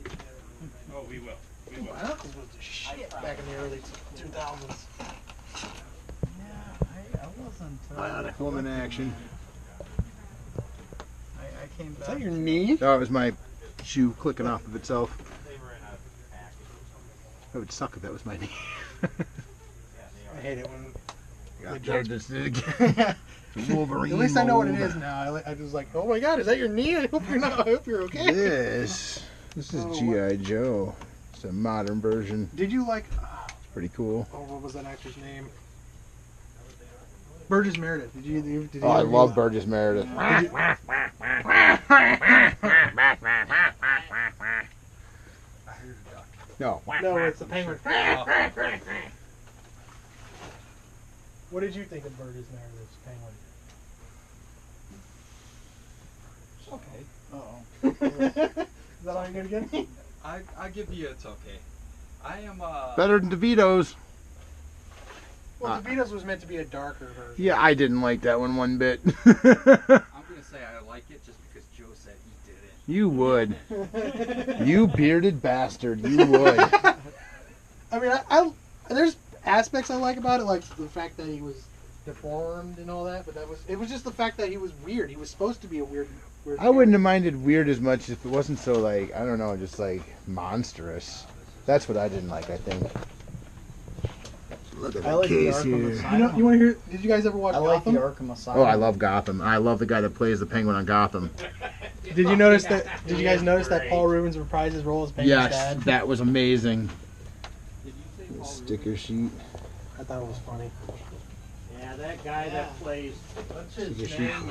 Oh, we will. We will. My uncle was the shit back in the early 2000s. Yeah, I wasn't. Bionic Woman action. I came back. Is that your knee? Oh, it was my shoe clicking off of itself. That would suck if that was my knee. I hate it when. Got there just again. Wolverine. At least I know what it mold. is now. I was like, oh my god, is that your knee? I hope you're not. I hope you're okay. This is G.I. Joe. It's a modern version. Did you like? Pretty cool. Oh, what was that actor's name? Burgess Meredith. Did you Oh, I love Burgess Meredith. No. No, it's the penguin. What did you think of Burgess Meredith's penguin? It's okay. Uh-oh. Is that all you're gonna give me? I give you it's okay. I am Better than DeVito's. Well, DeVito's was meant to be a darker version. Yeah, I didn't like that one bit. I'm gonna say I like it just because Joe said he did it. You would. You bearded bastard. You would. I mean, I there's aspects I like about it, like the fact that he was deformed and all that, but it was just the fact that he was weird. He was supposed to be a weird I wouldn't have minded weird as much if it wasn't so, like, I don't know, just like monstrous. That's what I didn't like, I think. Look at I the like the case Arkham here. Asylum. You want to hear? Did you guys ever watch I like the Gotham? Arkham Asylum. Oh, I love Gotham. I love the guy that plays the Penguin on Gotham. Did you notice that? Did you guys notice that Paul Rubens reprised his role as Penguin's Yes, dad? that was amazing. Sticker sheet. I thought it was funny. Yeah, that guy that plays, what's his Sticker sheet. name?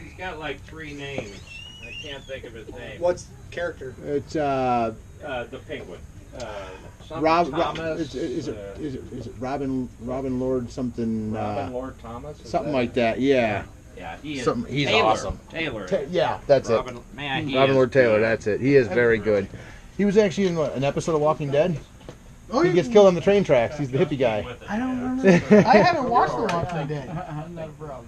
He's got like 3 names. I can't think of his name. What's character? It's The Penguin. Something Rob. Thomas. Is it Robin Lord something? Robin Lord Thomas? Is Something that like it? that. Yeah. Yeah, he is. Something- he's Taylor. awesome. Taylor. Yeah, that's Robin, it. Man, he Robin is Lord Taylor. good. That's it. He is very good. He was actually in an episode of Walking Dead. Oh, He gets killed on the train tracks. He's the hippie guy. I don't remember. I haven't watched The Walking Dead. Not a problem.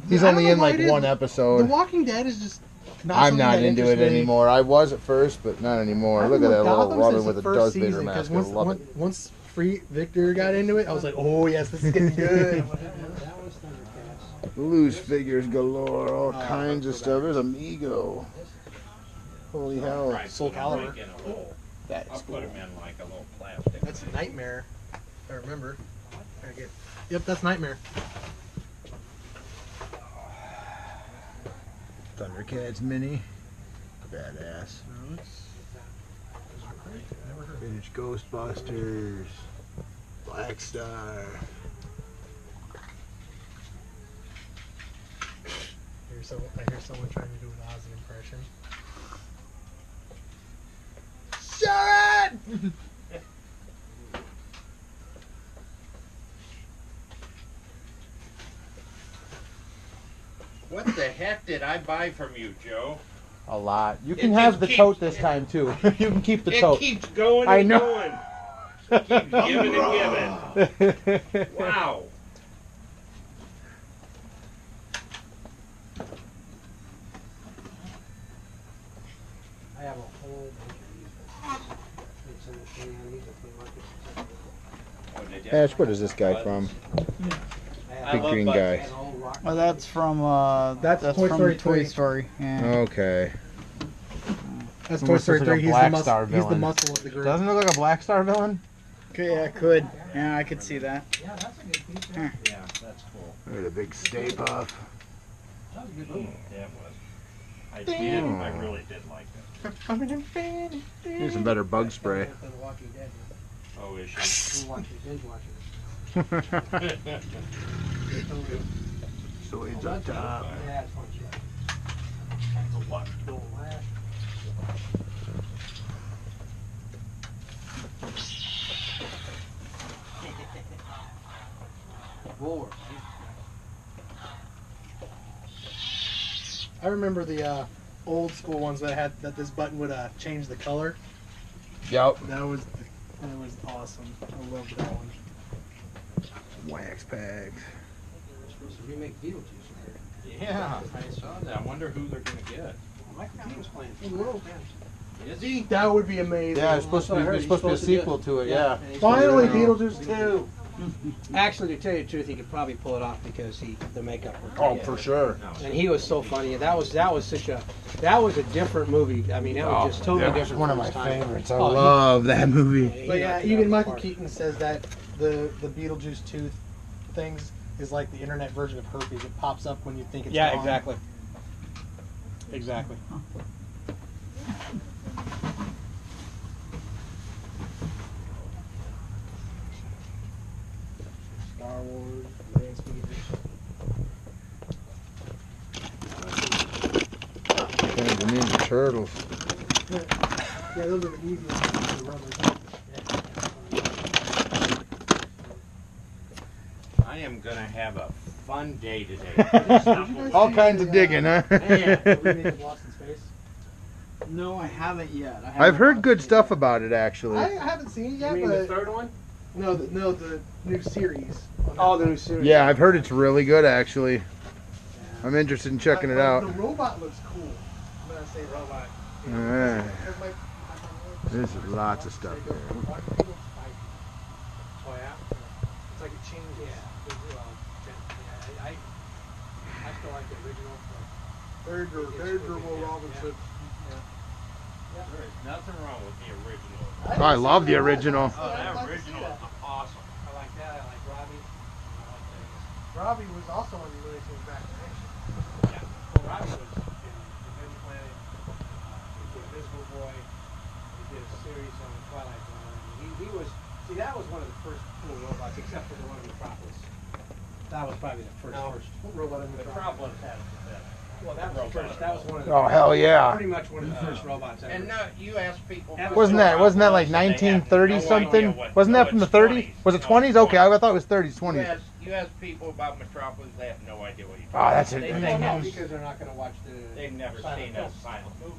He's I don't only know in why like it is. one The episode. Walking Dead is just. I'm something not that into it interests me. anymore. I was at first, but not anymore. Look at that little Robin with a Darth Vader mask. I love it. Once Free Victor got into it, I was like, oh yes, this is getting good. Loose figures galore, all kinds of stuff. There's Amigo. Holy hell. Right, Soul put 'em Calibur. like in a little- That I'll is put cool. him in like a little plastic. That's Nightmare. If I remember. Yep, that's Nightmare. Thundercats Mini. Badass. Vintage Ghostbusters. Black Star. I hear someone trying to do an Ozzy impression. Sharon! What the heck did I buy from you, Joe? A lot. You It can have just the keeps- tote this time too. You can keep the It tote. keeps going I and know. going. It keeps giving and giving. Wow. I have a whole bunch of these. It's in the thing I need to play market. Oh, did ya? Ash, what is this guy from? I Big love green buttons. guy. Well, that's from That's Toy from Story Toy 3. Story. Yeah. Okay. That's He Toy looks Story like 3. a He's Black the Star muscle. He's the villain. muscle of the group. Doesn't it look like a Black Star villain? Okay, yeah, could. Yeah, I could see that. Yeah, that's cool. Look at a big Stay Puff. Yeah, it was. I really did like that. Here's some better bug spray. Oh, is she? We're watching, binge watching. So it's up top. Yeah, it's fun shit. What? Don't laugh. Roar. I remember the old school ones that had that this button would change the color. Yep. That was awesome. I loved that one. Wax packs. Supposed to remake Beetlejuice. Yeah, I saw that. I wonder who they're gonna get. Michael Keaton's playing. In the world, Is he? that would be amazing. Yeah, it's supposed to be. There's supposed to be a sequel to it. Yeah. Finally, Beetlejuice 2. Actually, to tell you the truth, he could probably pull it off because the makeup. Oh, for sure. And he was so funny. That was a different movie. I mean, that was just totally That was different. one of from my his time. favorites. I Oh, love that movie. he But yeah, knocked it out even of the Michael park. Keaton says that the Beetlejuice 2 things is like the internet version of herpes. It pops up when you think it's Yeah, gone. exactly. Exactly. Star Wars, Land Speeders. The Ninja Turtles. Yeah, those are the easiest ones to run with. I am gonna have a fun day today. All kinds of digging, huh? The remake of Lost in Space. No, I haven't yet. I've heard good stuff about it, actually. I haven't seen it You yet, mean but the third one? no, the new series. on Oh, the Netflix. new series. Yeah, I've heard it's really good, actually. I'm interested in checking it The out. robot looks cool. I'm gonna say robot. Yeah. Everybody- There's lots of stuff there. Oh yeah. It's like it changes. I still like the original. Third Will Robinson. There is nothing wrong with the original. I love the original. Oh, that original is awesome. I like that. I like Robbie. Robbie was also on the Looney Tunes back in action. Yeah. Well, Robbie was in Forbidden Planet. He did Invisible Boy. He did a series on Twilight Zone. He was. See, that was one of the first cool robots, except for the one in Metropolis. That was probably the first. What robot in Metropolis has the best. Well, that was the first. That was one of the. Oh, hell yeah. Pretty much one of the first robots ever. And now you ask people. That Wasn't that like They have 1930 no something? idea what- Wasn't that no, from the it's 30s? 20s. Was it No, 20s? it's Okay, I 20s. thought it was 30s, 20s. You ask people about Metropolis, they have no idea what you're Oh, that's talking it. about. They They know think because they're not going to watch the. they've never seen a silent movie.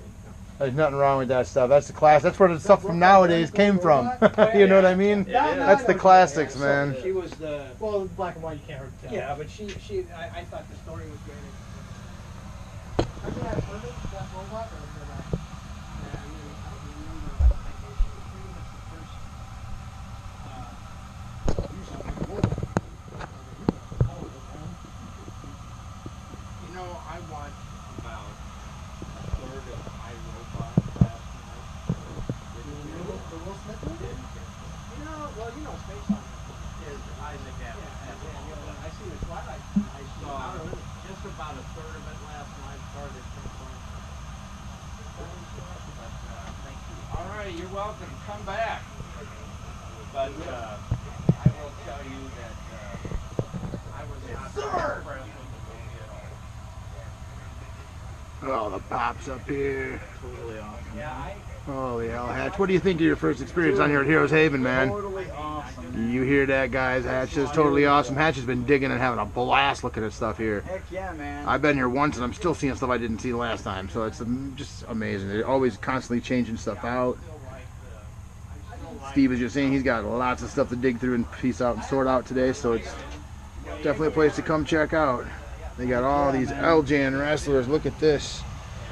There's nothing wrong with that stuff. That's the class. That's where the stuff from nowadays came from. You know what I mean? That's the classics, man. She was the. Well, black and white, you can't hardly tell. Yeah, but I thought the story was great. Have you ever heard of that robot? Or no? You know, I watched about a third of iRobot last night. The Will Smith movie? You know, Space Hunter Is Isaac Asimov. I see the Twilight. I Saw just about a third of it last night. Started confirmed. But all right, you're welcome. Come back. But I will tell you that I was not impressed with the movie at all. Oh, the pops up here. Totally awesome. Yeah, Holy hell, Hatch. What do you think of your first experience on here at Heroes Haven, man? Totally awesome. You hear that, guys? Hatch is totally awesome. Hatch has been digging and having a blast looking at stuff here. Heck yeah, man. I've been here once and I'm still seeing stuff I didn't see last time, so it's just amazing. They're always constantly changing stuff out. Steve was just saying he's got lots of stuff to dig through and piece out and sort out today, so it's definitely a place to come check out. They got all these Eljan wrestlers. Look at this.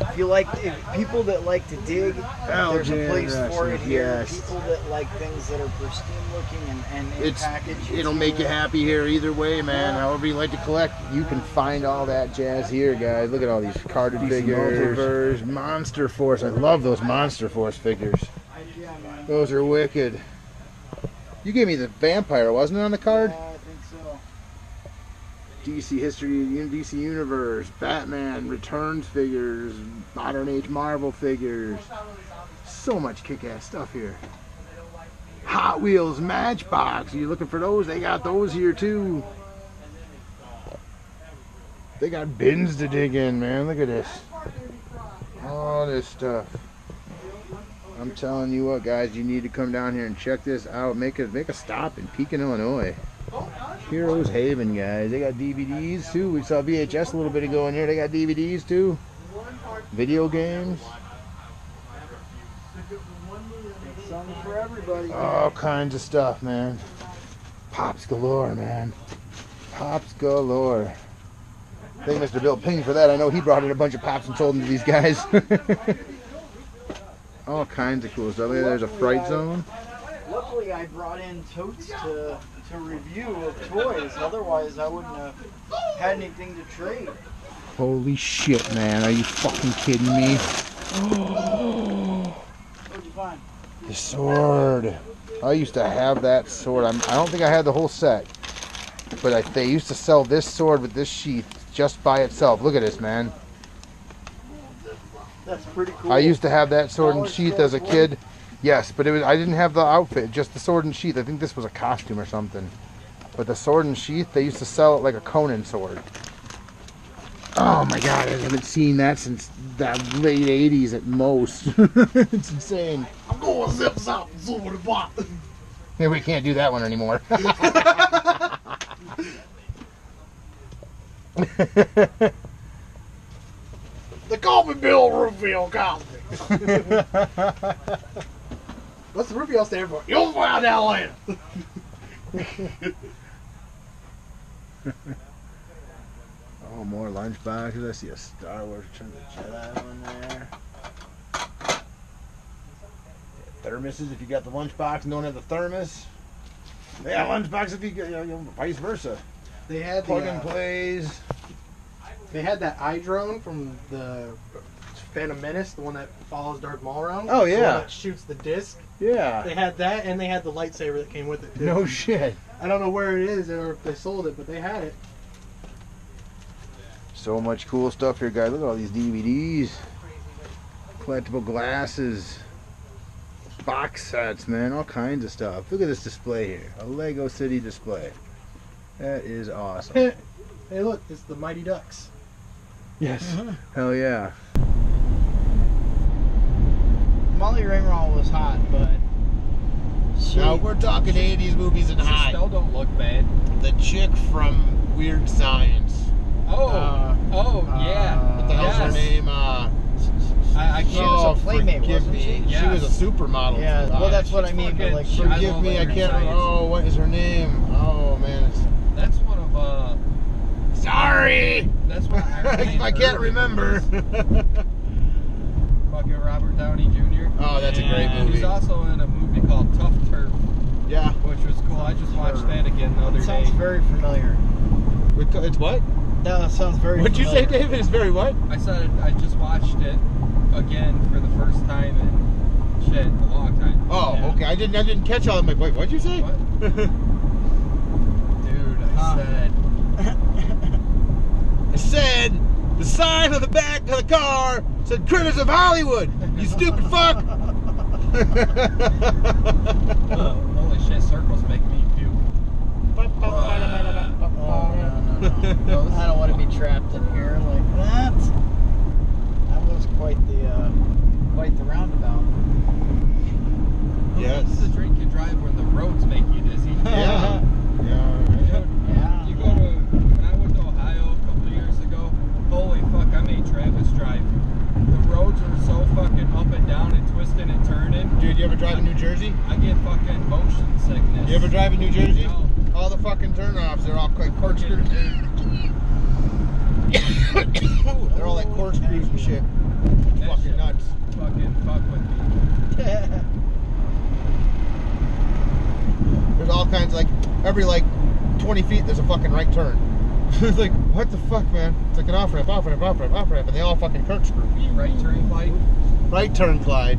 If people that like to dig, there's a Eljan place for it wrestlers, here. yes. People that like things that are pristine looking and in package. It'll make you happy here either way, man. However you like to collect, you can find all that jazz here, guys. Look at all these carded figures. Monster Force. I love those Monster Force figures. Those are wicked. You gave me the vampire, wasn't it, on the card? I think so. DC History, DC Universe, Batman, Returns figures, Modern Age Marvel figures. So much kick-ass stuff here. Hot Wheels Matchbox. You looking for those? They got those here too. They got bins to dig in, man. Look at this. All this stuff. I'm telling you what, guys, you need to come down here and check this out. Make a stop in Pekin, Illinois. Heroes Haven, guys. They got DVDs too. We saw VHS a little bit ago in here. They got DVDs too. Video games. Something for everybody. All kinds of stuff, man. Pops galore, man. Pops galore. Thank Mr. Bill Ping for that. I know he brought in a bunch of pops and sold them to these guys. All kinds of cool stuff. There's a Fright Zone. Luckily, I brought in totes to review of toys. Otherwise, I wouldn't have had anything to trade. Holy shit, man. Are you fucking kidding me? What'd you find? The sword. I used to have that sword. I don't think I had the whole set. But they used to sell this sword with this sheath just by itself. Look at this, man. That's pretty cool. I used to have that sword and sheath as a kid. Yes, but I didn't have the outfit, just the sword and sheath. I think this was a costume or something. But the sword and sheath, they used to sell it like a Conan sword. Oh my god, I haven't seen that since the late 80s at most. It's insane. I'm going zip zop over the block. Yeah, we can't do that one anymore. They call me Bill Rufio Cosby. What's the Rufio stand for? You'll find out later. Oh, more lunchboxes. I see a Star Wars Return of the Jedi one there. Thermoses if you got the lunchbox and don't have the thermos. Yeah, lunchbox if you get, vice versa. They had Plug and plays. They had that eye drone from the Phantom Menace, the one that follows Darth Maul around. Oh, yeah. The one that shoots the disc. Yeah. They had that, and they had the lightsaber that came with it too. No shit. I don't know where it is or if they sold it, but they had it. So much cool stuff here, guys. Look at all these DVDs. Collectible glasses. Box sets, man. All kinds of stuff. Look at this display here. A Lego City display. That is awesome. Hey, look. It's the Mighty Ducks. Yes. Hell yeah. Molly Ringwald was hot, but Now we're talking 80s movies and She hot. still don't look bad. The chick from Weird Science. Yeah. What the hell's her name? I She was a playmate, forgive wasn't me. she? She was a supermodel. yeah. Well, that's what I mean. But like, fucking- Forgive me, I can't remember. Oh, what is her name? Oh, man. That's one of Sorry! that's one of Iron Man's I can't early remember. movies. Fucking Robert Downey Jr. Oh, that's a great movie. He's also in a movie called Tough Turf, Yeah. which was cool. I just watched that again the other it sounds day. very familiar. It's what? No, that sounds very. What'd you say, familiar. David? It's very what? I said I just watched it again for the first time in shit a long time. Oh, Yeah. okay. I didn't catch all of my. Wait, what'd you say? What? Dude, I said I said the sign on the back of the car said "Critters of Hollywood." You stupid fuck. holy shit, circles make me puke. No. I don't want to be trapped in here like that. That was quite the roundabout. Yes. This is a drink and drive when the roads make you dizzy. Yeah. Yeah. Yeah. You go to, when I went to Ohio a couple of years ago, holy fuck, I made Travis drive. The roads are so fucking up and down and twisting and turning. Dude, you ever drive in New Jersey? I get fucking motion sickness. You ever drive in New Jersey? No. All the fucking turnoffs, they're all like corkscrews. They're all like corkscrews and shit. That Fucking shit nuts. Fucking fuck with me. There's all kinds, like, every, like, 20 feet, there's a fucking right turn. It's like, what the fuck, man? It's like an off-ramp, off-ramp, off-ramp, off-ramp, and they all fucking corkscrew. Right turn light. Right turn, Clyde.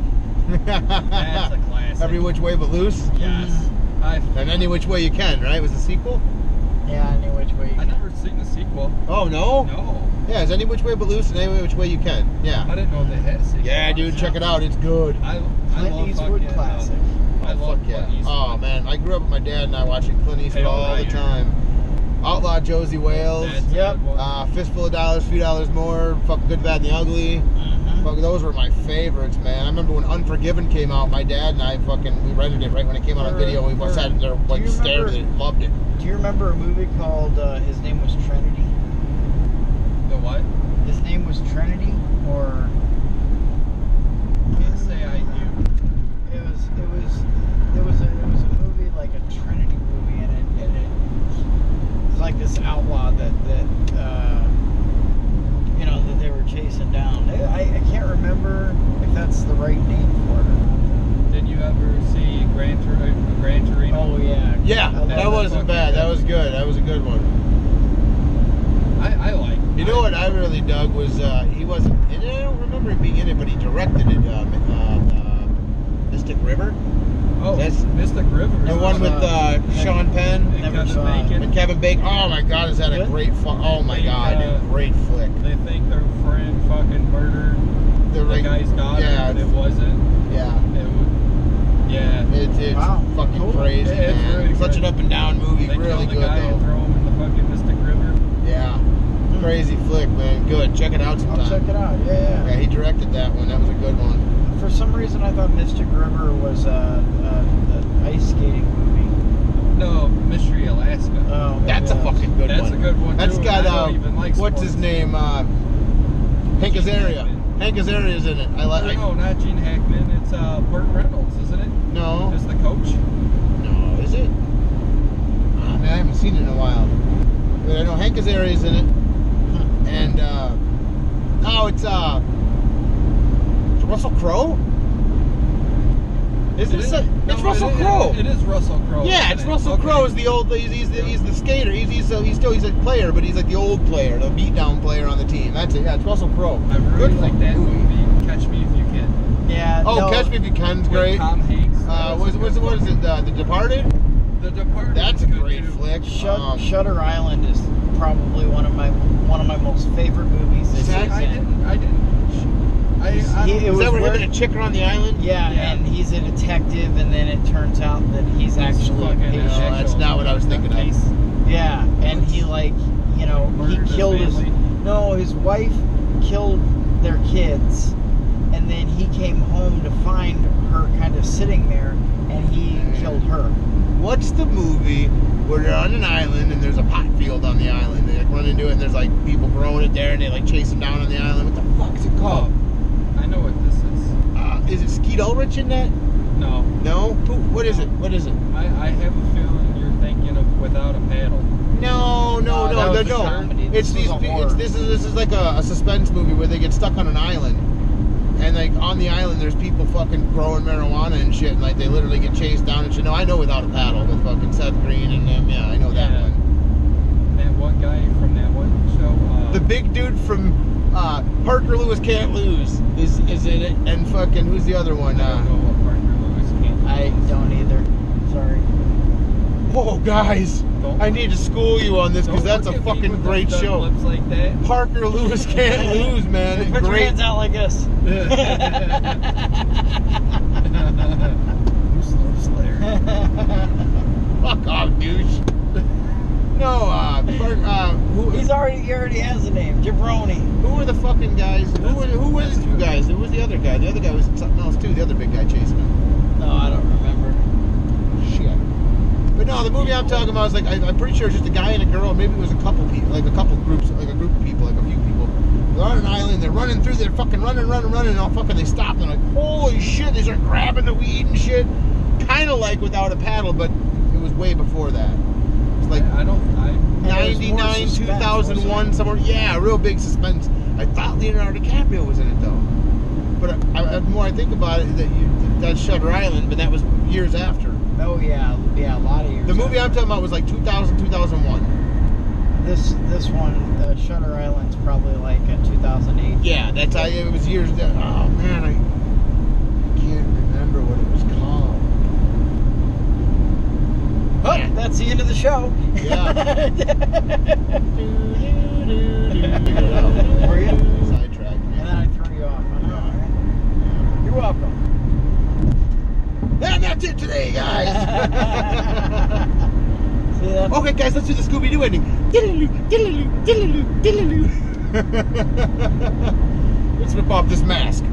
That's a classic. Every which way but loose. Yes. And any which way you can, right? Was the sequel? Yeah, any which way. I never seen the sequel. Oh, no? No. Yeah, it's any which way but loose and any which way you can. I Yeah. didn't know they had a sequel. Yeah, dude, check it out. It's good. I Clint love Eastwood fucking, classic. I love yeah. Clint Eastwood. Oh man, I grew up with my dad and I watching Clint Eastwood Hail all the Ryder. time. Outlaw Josie Wales. That's a Yep. good one. Fistful of Dollars, Few Dollars More. Fuck Good, Bad, and the Ugly. Fuck, those were my favorites, man. I remember when Unforgiven came out. My dad and I we rented it right when it came out on video. We sat there like stared at it, loved it. Do you remember a movie called His Name Was Trinity? The what? His Name Was Trinity, or Can't say I do. it was a movie like a Trinity movie, and it was like this outlaw that you know, that they were chasing down. I can't remember if that's the right name for it or not. Did you ever see Gran Torino? Oh yeah. Yeah, I love that wasn't bad. That was good. That was a good one. I like. You know what I really dug was he wasn't in it. I don't remember him being in it, but he directed it. Mystic River. Oh, That's- Mystic River. The one with Sean Penn and Never Kevin saw it. Bacon. and Kevin Bacon. Oh my God, is that a Good? great Oh my They, God, great flick. They think their friend fucking murdered The the guy's daughter, yeah, but it wasn't. yeah. It was, yeah. It's Wow. fucking Cool. crazy, Yeah, it's man. really Such good. an up and down movie, They really killed the good guy and though. throw him in the fucking Mystic River. Yeah, crazy flick, man. Good. Check it out sometime. I'll check it out. Yeah. Yeah, he directed that one. That was a good one. For some reason, I thought Mystic River was an ice skating movie. No, Mystery Alaska. Oh, maybe That's a that was- fucking good That's one. a good one That's too. got I don't even like what's his sports. name? Hank Azaria. Hank Azaria's in it. I like. No, not Gene Hackman. It's Burt Reynolds, isn't it? No, As the coach. no, is it? Oh, man, I haven't seen it in a while. But I know Hank Azaria's in it, and it's Russell Crowe. Is this? It's No, Russell Crowe. It is Russell Crowe. Yeah, isn't it's it? Russell Okay. Crowe. Is the old. He's the skater. He's a player, but he's like the old player, the beatdown player on the team. That's it. Yeah, it's Russell Crowe. I really Good like that movie. Catch Me If You Can. Yeah. Oh, no, Catch Me If You Can's With great. Tom Hanks. What is it? The Departed. The Departed. That's is a good great too. flick. Shutter Island is probably one of my most favorite movies. That Is that- he's I in. didn't. I It Is was that where where- him and a chick are on the island? Yeah, Yeah. and he's a detective, and then it turns out that he's actually a fucking, No, patient. that's not what I was thinking of. Case. Yeah, and he he Murdered his killed his family. his wife killed their kids, and then he came home to find her kind of sitting there, and he killed her. What's the movie where they're on an island and there's a pot field on the island? They like run into it and there's like people growing it there and they like chase them down on the island. What the fuck is it called? I know what this is. Is it Skeet Ulrich in that? No. No? What is it? What is it? I have a feeling you're thinking of Without a Paddle. No. that was a comedy. It's This was a horror. this is like a suspense movie where they get stuck on an island. And like on the island there's people fucking growing marijuana and shit and like they literally get chased down and shit. No, I know Without a Paddle with fucking Seth Green and them. Yeah, I know that Yeah. one. That one guy from that one show. The big dude from Parker Lewis Can't Lose is in it, and fucking who's the other one? I don't know what Parker Lewis can't. I don't either. Sorry. Oh, guys, Don't- I need to school you on this because Don't that's a look at me fucking with great those show. Lips like that. Parker Lewis Can't Lose, man. Put your Great. hands out like this. Loose lips Larry. Fuck off, douche. No, He already has a name, Jabroni. who were the fucking guys? Who were the two guys? Who was the other guy? The other guy was in something else too. The other big guy chasing him. No, I don't remember. Shit. But no, the movie I'm talking about is like I'm pretty sure it's just a guy and a girl. Maybe it was a couple people, like a couple groups, like a group of people, like a few people. They're on an island. They're running through. They're fucking running, and all fucking they stop. And they're like, holy shit! They start grabbing the weed and shit. Kind of like Without a Paddle, but it was way before that. It's like I don't. I 99, 2001, somewhere. Yeah, real big suspense. I thought Leonardo DiCaprio was in it though. But the more I think about it, that's Shutter Island, but that was years after. Oh yeah, a lot of years. The movie I'm talking about was like 2000, 2001. This one, Shutter Island's probably like 2008. Yeah, that's how it was years. Oh man, I can't remember what it was called. Oh, that's the end of the show. Yeah. Were you? Sidetracked And me. then I threw you off. I know, right? You're welcome. And that's it today. to the Scooby-Doo ending. Let's rip off this mask.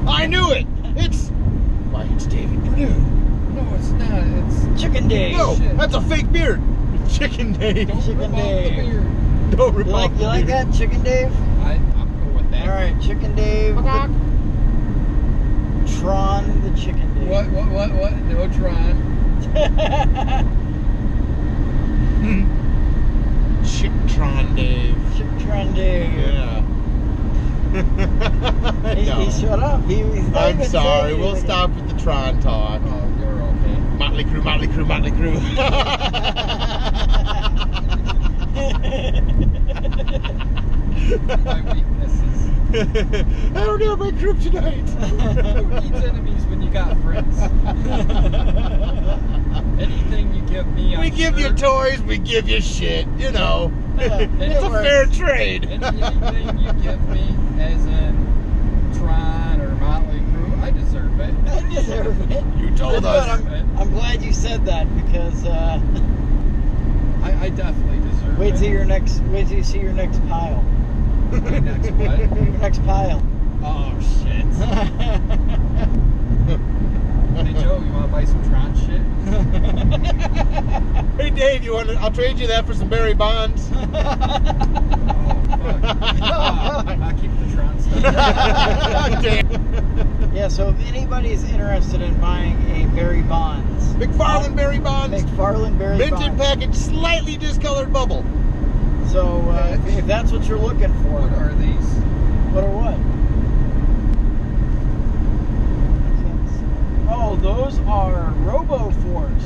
I knew it. It's David Perdue. No, it's not. It's Chicken Dave. No, Shit. that's a fake beard. Chicken Dave. Don't Chicken rip off the Dave. beard. Don't rip You like off the beard. that, Chicken Dave? I'm cool with that. All right, Chicken Dave. Tron the Chicken Dave. What? No Tron. Chicktron Dave. Tron Dave. Yeah. He shut up. He's not I'm even sorry. saying We'll anything. stop with the Tron talk. Oh, you're okay. Motley Crue, Motley Crue, Motley Crue. My weaknesses. I don't have my kryptonite. Who needs enemies when you got friends? Anything you give me, We give you toys, we give you shit. You know, it's a works. fair trade. Anything you give me, as in Tron or Motley Crue, I deserve it. I deserve it. You told But us. I'm glad you said that because I definitely deserve wait it. till you see your next pile. My next what? Your next pile. Oh shit. Hey Joe, you want to buy some Tron shit? Hey Dave, you want? I'll trade you that for some Barry Bonds. Oh fuck. I'll keep the Tron stuff. Damn. Yeah, so if anybody's interested in buying a Barry Bonds, McFarlane Barry Bonds. McFarlane Barry Minted Bonds. package, slightly discolored bubble. So if that's what you're looking for, What are these? what are what? Oh, those are RoboForce.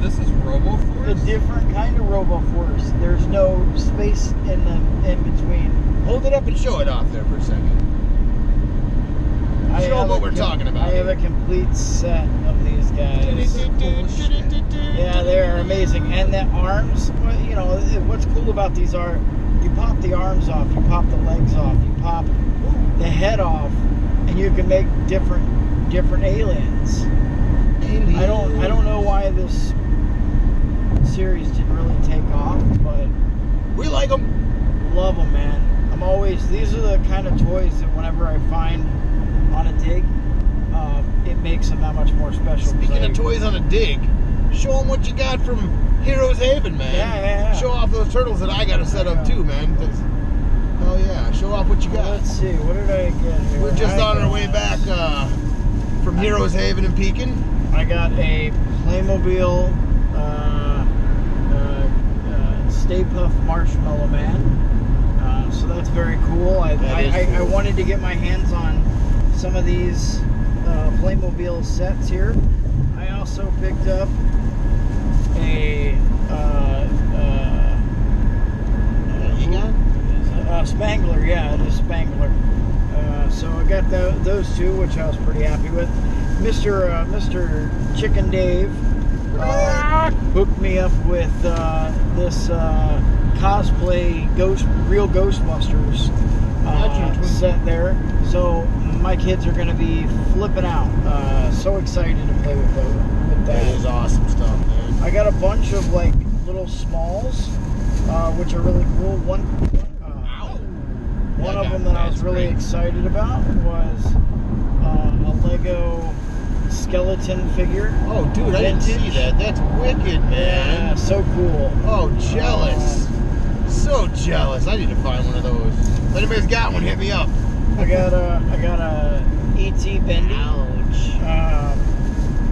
This is RoboForce? A different kind of RoboForce. There's no space in between. Hold it up and show it off there for a second. Show them what we're talking about. I have a complete set of these guys. Yeah, they're amazing. And the arms, well, you know, what's cool about these are you pop the arms off, you pop the legs off, you pop the head off, and you can make different aliens. I don't know why this series didn't really take off, but We like them. love them, man. These are the kind of toys that whenever I find on a dig, it makes them that much more special. Speaking of toys on a dig, show them what you got from Heroes Haven, man. Yeah. Show off those turtles that I got to set up too, man. Hell yeah, show off what you got. Let's see, what did I get here? We're just on our way back from Heroes Haven and Pekin. I got a Playmobil Stay Puft Marshmallow Man. So that's very cool. I wanted to get my hands on some of these Playmobil sets here. I also picked up a Spangler. Yeah, it is Spangler. So I got those two, which I was pretty happy with. Mr. Chicken Dave hooked me up with this cosplay real Ghostbusters set there. So my kids are going to be flipping out. So excited to play with that. That is awesome stuff, man. I got a bunch of like little smalls, which are really cool. One of them that I was really excited about was a Lego skeleton figure. Oh, dude, I didn't see that. That's wicked, man. Yeah, so cool. Oh, jealous. So jealous. I need to find one of those. If anybody's got one, hit me up. I got a E.T. Bendy. Ouch.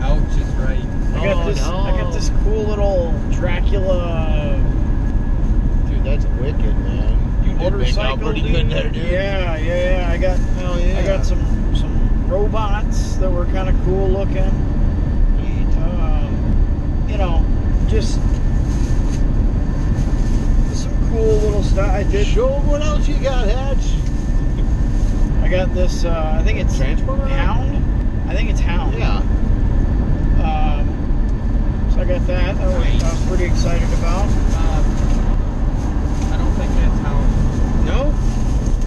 Ouch is right. I got this cool little Dracula. Dude, that's wicked, man. You did make out Motorcycle pretty dude. good there, dude. Yeah. I got Hell yeah. I got some robots that were kind of cool looking. You know, just some cool little stuff. I did. Show 'em what else you got, Hatch. I got this. I think it's Transformer? Hound. I think it's Hound. Yeah. So I got that. I was pretty excited about. I don't think that's how. No?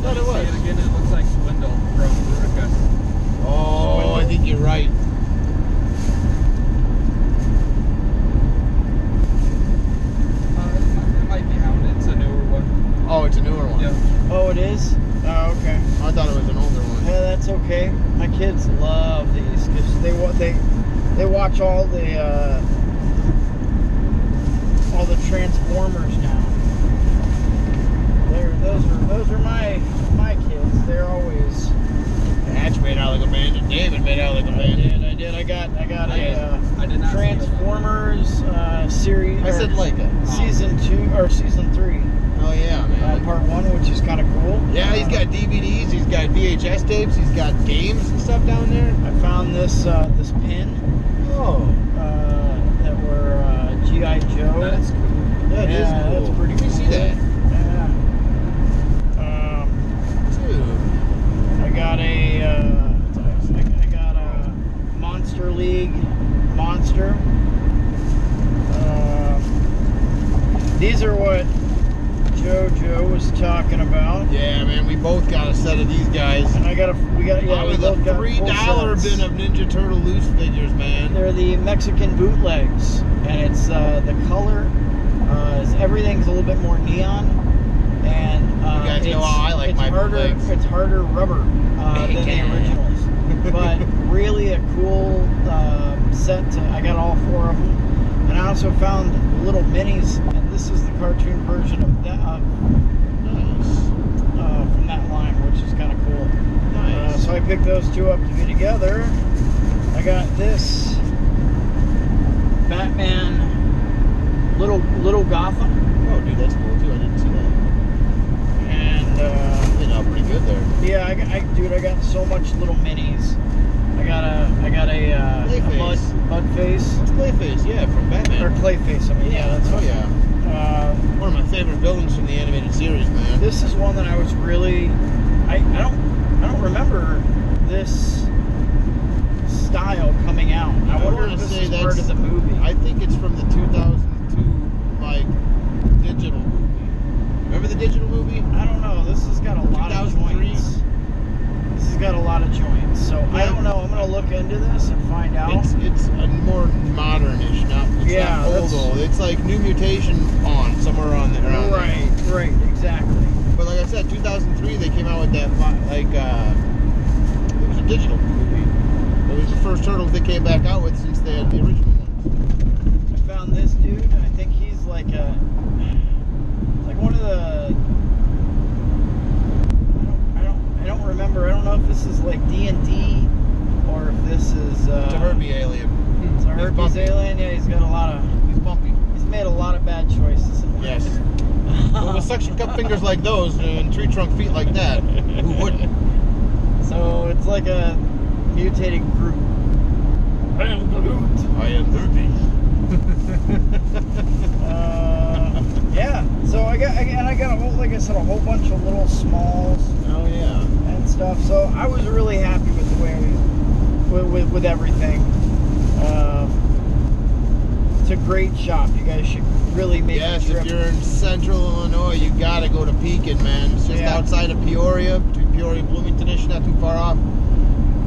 Thought it Say was. it again. It looks like Swindle from Rudica. Oh, I think you're right. it is? Oh, okay. I thought it was an older one. Yeah, that's okay. My kids love these because they watch all the Transformers now. Those are my kids. They're always. Hatch made out like a bandit. David made out like a bandit. I did. I got I did not Transformers series. I said Leica. Season 2 or season 3. Oh yeah, man. Part 1, which is kind of cool. Yeah, he's got DVDs. He's got VHS tapes. He's got games and stuff down there. I found this pin. Oh. That were G.I. Joe. That's cool. That is cool. That's pretty Let me cool. see that. Yeah. Dude. I got a Monster League monster. These are what JoJo was talking about. Yeah, man, we both got a set of these guys. And we got Probably the both got $3 full bin sets. of Ninja Turtle loose figures, man. They're the Mexican bootlegs, and it's the color. Everything's a little bit more neon, and You guys know how I like my bootlegs. It's harder rubber than the originals, but really a cool set. I got all 4 of them, and I also found little minis, and this is the cartoon version of that from that line, which is kind of cool. Nice. So I picked those 2 up to be together. I got this Batman Little Gotham. Oh, dude, that's cool too. I didn't see that. And You know, pretty good there. yeah, I got so much little minis. I got a Clayface. mud face It's Clayface, yeah, from Batman. or Clayface. I mean, yeah, that's Oh yeah. One of my favorite villains from the animated series, man. This is one that I was really. I don't remember this style coming out. I wonder wanna if this say is part that's- of the movie. I think it's from the 2002 digital movie. Remember the digital movie? I don't know. This has got a lot of 2003? joints. This has got a lot of joints. So I don't know. I'm gonna look into this and find out. It's a more modernish, it's Yeah, not old. It's like New Mutation on somewhere around there. Right, exactly. But like I said, 2003 they came out with that it was a digital movie. It was the first Turtles they came back out with since they had the original one. I found this dude. I think he's like one of the. I don't remember. I don't know if this is like D&D or if this is. It's a Herbie alien. It's a Herbie's bumpy. alien. Yeah, he's got a lot of. He's bumpy. He's made a lot of bad choices in life. Yes. Well, with suction cup fingers like those and tree trunk feet like that, who wouldn't? So it's like a mutated group. I am Groot. I am Herbie. Yeah. So I got a whole, like I said, a whole bunch of little smalls Oh yeah. and stuff. So I was really happy with the way with everything. It's a great shop. You guys should really make a Yes, trip. if you're in central Illinois, you gotta go to Pekin, man. It's just outside of Peoria, between Peoria and Bloomington-ish, not too far off.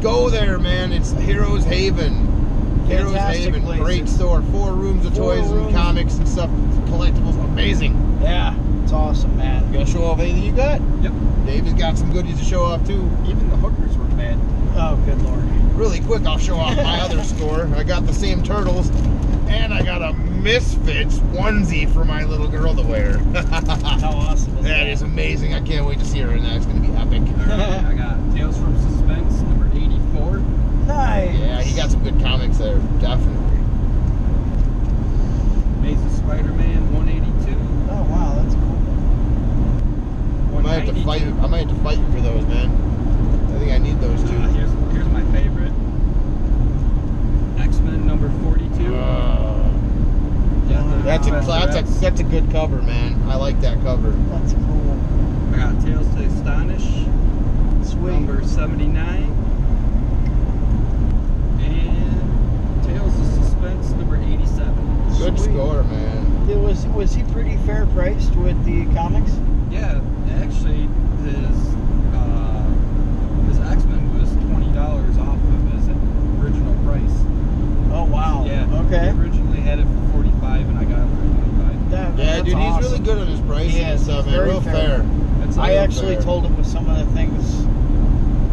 Go there, man. It's Heroes Haven. Heroes Fantastic Haven, place. great store. 4 rooms of 4 toys rooms. and comics and stuff, collectibles, amazing. Yeah, it's awesome, man. You gotta show off anything you got? Yep. Dave's got some goodies to show off too. Even the hookers were bad. Oh, good lord. Really quick, I'll show off my other store. I got the same turtles, and I got a Misfits onesie for my little girl to wear. How awesome is that? That is amazing. I can't wait to see her in that. It's gonna be epic. I got Tales from Suspense number 84. Nice. Yeah, he got some good comics there, definitely. Amazing Spider-Man 182. Oh wow, that's cool. I might have to fight. I might have to fight you for those, man. I think I need those too. Here's my favorite. X-Men number 42. That's a good cover, man. I like that cover. That's cool. I got Tales to Astonish Sweet. number 79. And Tales of Suspense number 87. Good Sweet. score, man. Was he pretty fair priced with the comics? Yeah, actually, his X-Men was $20 off of his original price. Oh wow. Yeah. Okay. He originally had it for 45, and I got it for 25. Yeah, That's dude, awesome. he's really good on his pricing He and is. stuff, He's man. very Real fair. fair. It's I real actually fair. told him with some of the things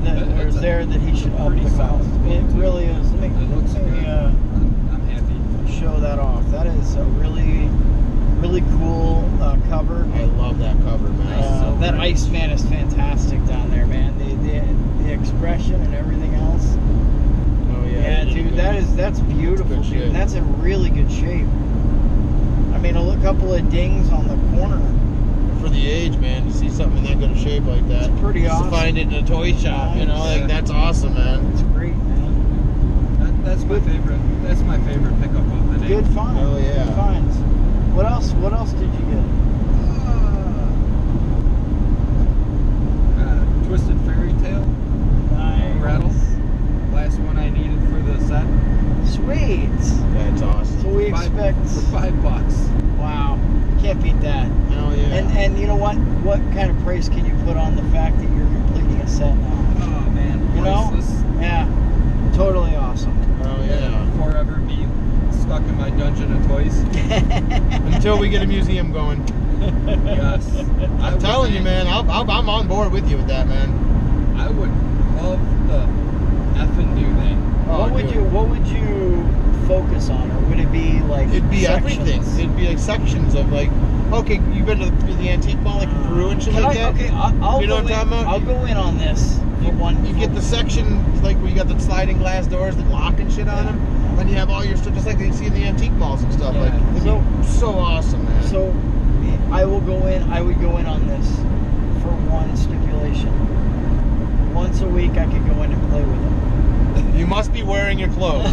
that were there that he should up the cost. It really is. Let me, It looks let me, good. I'm happy. show that off. That is a really, really cool cover. I love that cover, man. That Iceman is fantastic down there, man. The expression and everything else. Oh Yeah, dude, that's beautiful, That's good dude. shit. That's in really good shape. I mean, a couple of dings on the corner. For the age, man, to see something in that good of shape like that. It's pretty Just awesome. to find it in a toy shop, you know, like that's awesome, man. It's great, man. That's my favorite. That's my favorite pickup of the day. Good find. Oh, yeah. Good finds. What else? What else did you get? Twisted Fairy Tale Nice. rattle. Last one I needed for the set. Sweet. That's awesome. So we For expect. $5. Wow. Can't beat that. Hell yeah. And you know what? What kind of price can you put on the fact that you're completing a set now? Oh man, You know? priceless. Yeah. Totally awesome. Hell yeah. Forever be stuck in my dungeon of toys. Until we get a museum going. Yes. I'm telling you, man, I'm on board with you with that, man. I would love the effing new thing. What would you focus on, or would it be like? It'd be sections? everything. It'd be like sections of like, okay, you've been to the antique mall like in Peru and shit Can like I, that. okay, I'll You know go what I'm in, talking about? I'll go in on this for one. You get the section like where you got the sliding glass doors that lock and shit on them, and you have all your stuff just like you see in the antique malls and stuff. Yeah. Like, it'd be so awesome, man. So, I would go in on this for one stipulation. Once a week, I could go in and play with them. You must be wearing your clothes.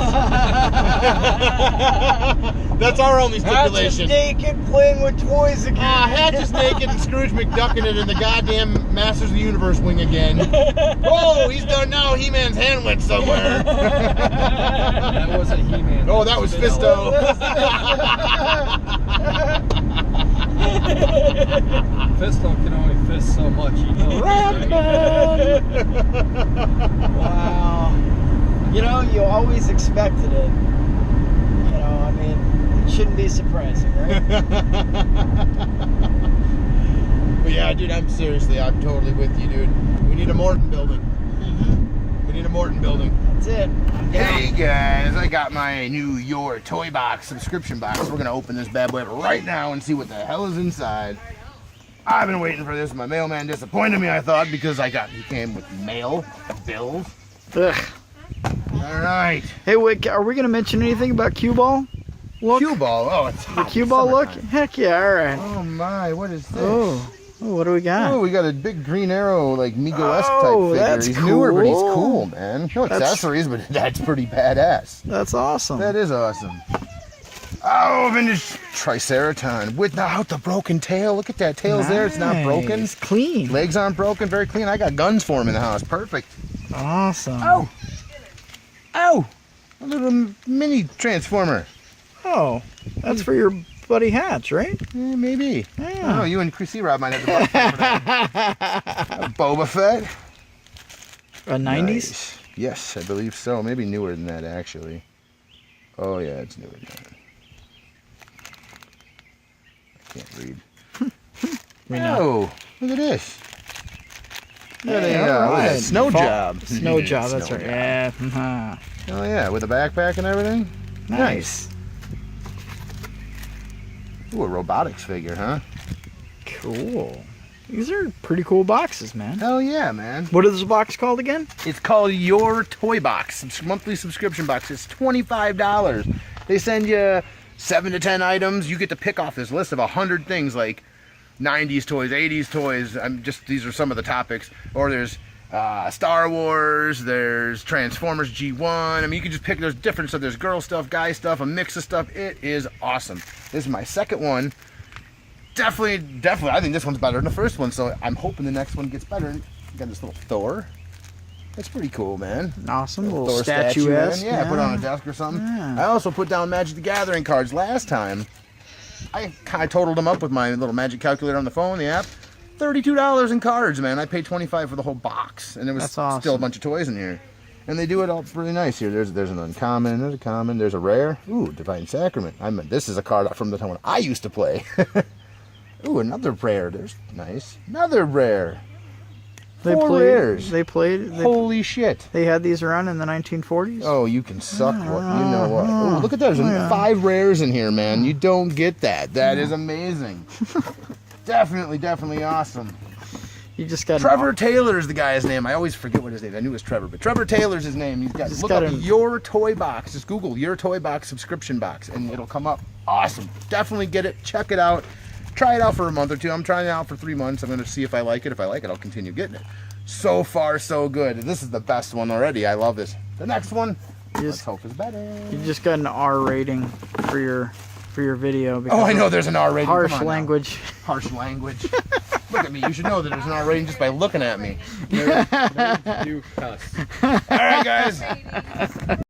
That's our only stipulation. Hatch is naked playing with toys again. Hatch is naked and Scrooge McDucking it in the goddamn Masters of the Universe wing again. Oh, he's done now. He-Man's hand went somewhere. That wasn't He-Man. Oh, that was Fisto. Fisto can only fist so much. You know. Wow. You know, you always expected it. You know, I mean, it shouldn't be surprising, right? But yeah, dude, I'm totally with you, dude. We need a Morton building. We need a Morton building. That's it. Hey guys, I got my new Your Toy Box subscription box. We're gonna open this bad boy up right now and see what the hell is inside. I've been waiting for this. My mailman disappointed me, I thought, because he came with mail bills. Ugh. All right. Hey, wait, are we going to mention anything about cue ball? Look? Cue ball. Oh, it's The hot. cue ball look? Summertime. Heck yeah, all right. Oh my, what is this? Oh, what do we got? Oh, we got a big Green Arrow, like Mego-esque Oh, type figure. that's He's newer, but he's cool. cool, man. No That's- accessories, but that's pretty badass. That's awesome. That is awesome. Oh, vintage Triceratops without the broken tail. Look at that. Tail's there. It's not broken. Nice. Clean. Legs aren't broken. Very clean. I got guns for him in the house. Perfect. Awesome. Oh. Ow. A little mini transformer. Oh, that's for your buddy Hatch, right? Maybe. I don't know. Yeah. You and Chrissy Rob might have to buy for that. Boba Fett. A 90s? Nice. Yes, I believe so. Maybe newer than that, actually. Oh, yeah, it's newer than that. I can't read. We know. Oh, look at this. Look at Hey, a, all look at right. that snow Fall- job. Snow job, that's Snow right. job. Yeah. mhm. Oh, yeah, with a backpack and everything. Nice. Ooh, a robotics figure, huh? Cool. These are pretty cool boxes, man. Hell yeah, man. What is this box called again? It's called Your Toy Box. Monthly subscription box. It's $25. They send you 7 to 10 items. You get to pick off this list of 100 things like 90s toys, 80s toys. These are some of the topics. Or there's Star Wars, there's Transformers G1. I mean, you can just pick, there's different stuff. There's girl stuff, guy stuff, a mix of stuff. It is awesome. This is my second one. Definitely, I think this one's better than the first one, so I'm hoping the next one gets better. Got this little Thor. That's pretty cool, man. Awesome. Little Thor statuesque. man. Yeah, put it on a desk or something. Yeah. I also put down Magic the Gathering cards last time. I totaled them up with my little magic calculator on the phone, the app. $32 in cards, man. I paid $25 for the whole box, and there was That's awesome. still a bunch of toys in here. And they do it all really nice here. There's an uncommon, there's a common, there's a rare. Ooh, Divine Sacrament. This is a card from the time when I used to play. Ooh, another rare. There's nice. Another rare. 4 rares. They played. Holy shit. They had these around in the 1940s. Oh, you can suck what you know what. Oh, look at that. There's 5 rares in here, man. You don't get that. That is amazing. Definitely awesome. You just got Trevor Taylor is the guy's name. I always forget what his name is. I knew it was Trevor, but Trevor Taylor's his name. He's got look up Your Toy Box. Just Google Your Toy Box subscription box, and it'll come up. Awesome. Definitely get it. Check it out. Try it out for a month or two. I'm trying it out for 3 months. I'm going to see if I like it. If I like it, I'll continue getting it. So far, so good. This is the best one already. I love this. The next one, let's hope is better. You just got an R rating for your video. Oh, I know there's an R rating. Harsh language. Harsh language. Look at me. You should know that there's an R rating just by looking at me. You cuss. All right, guys.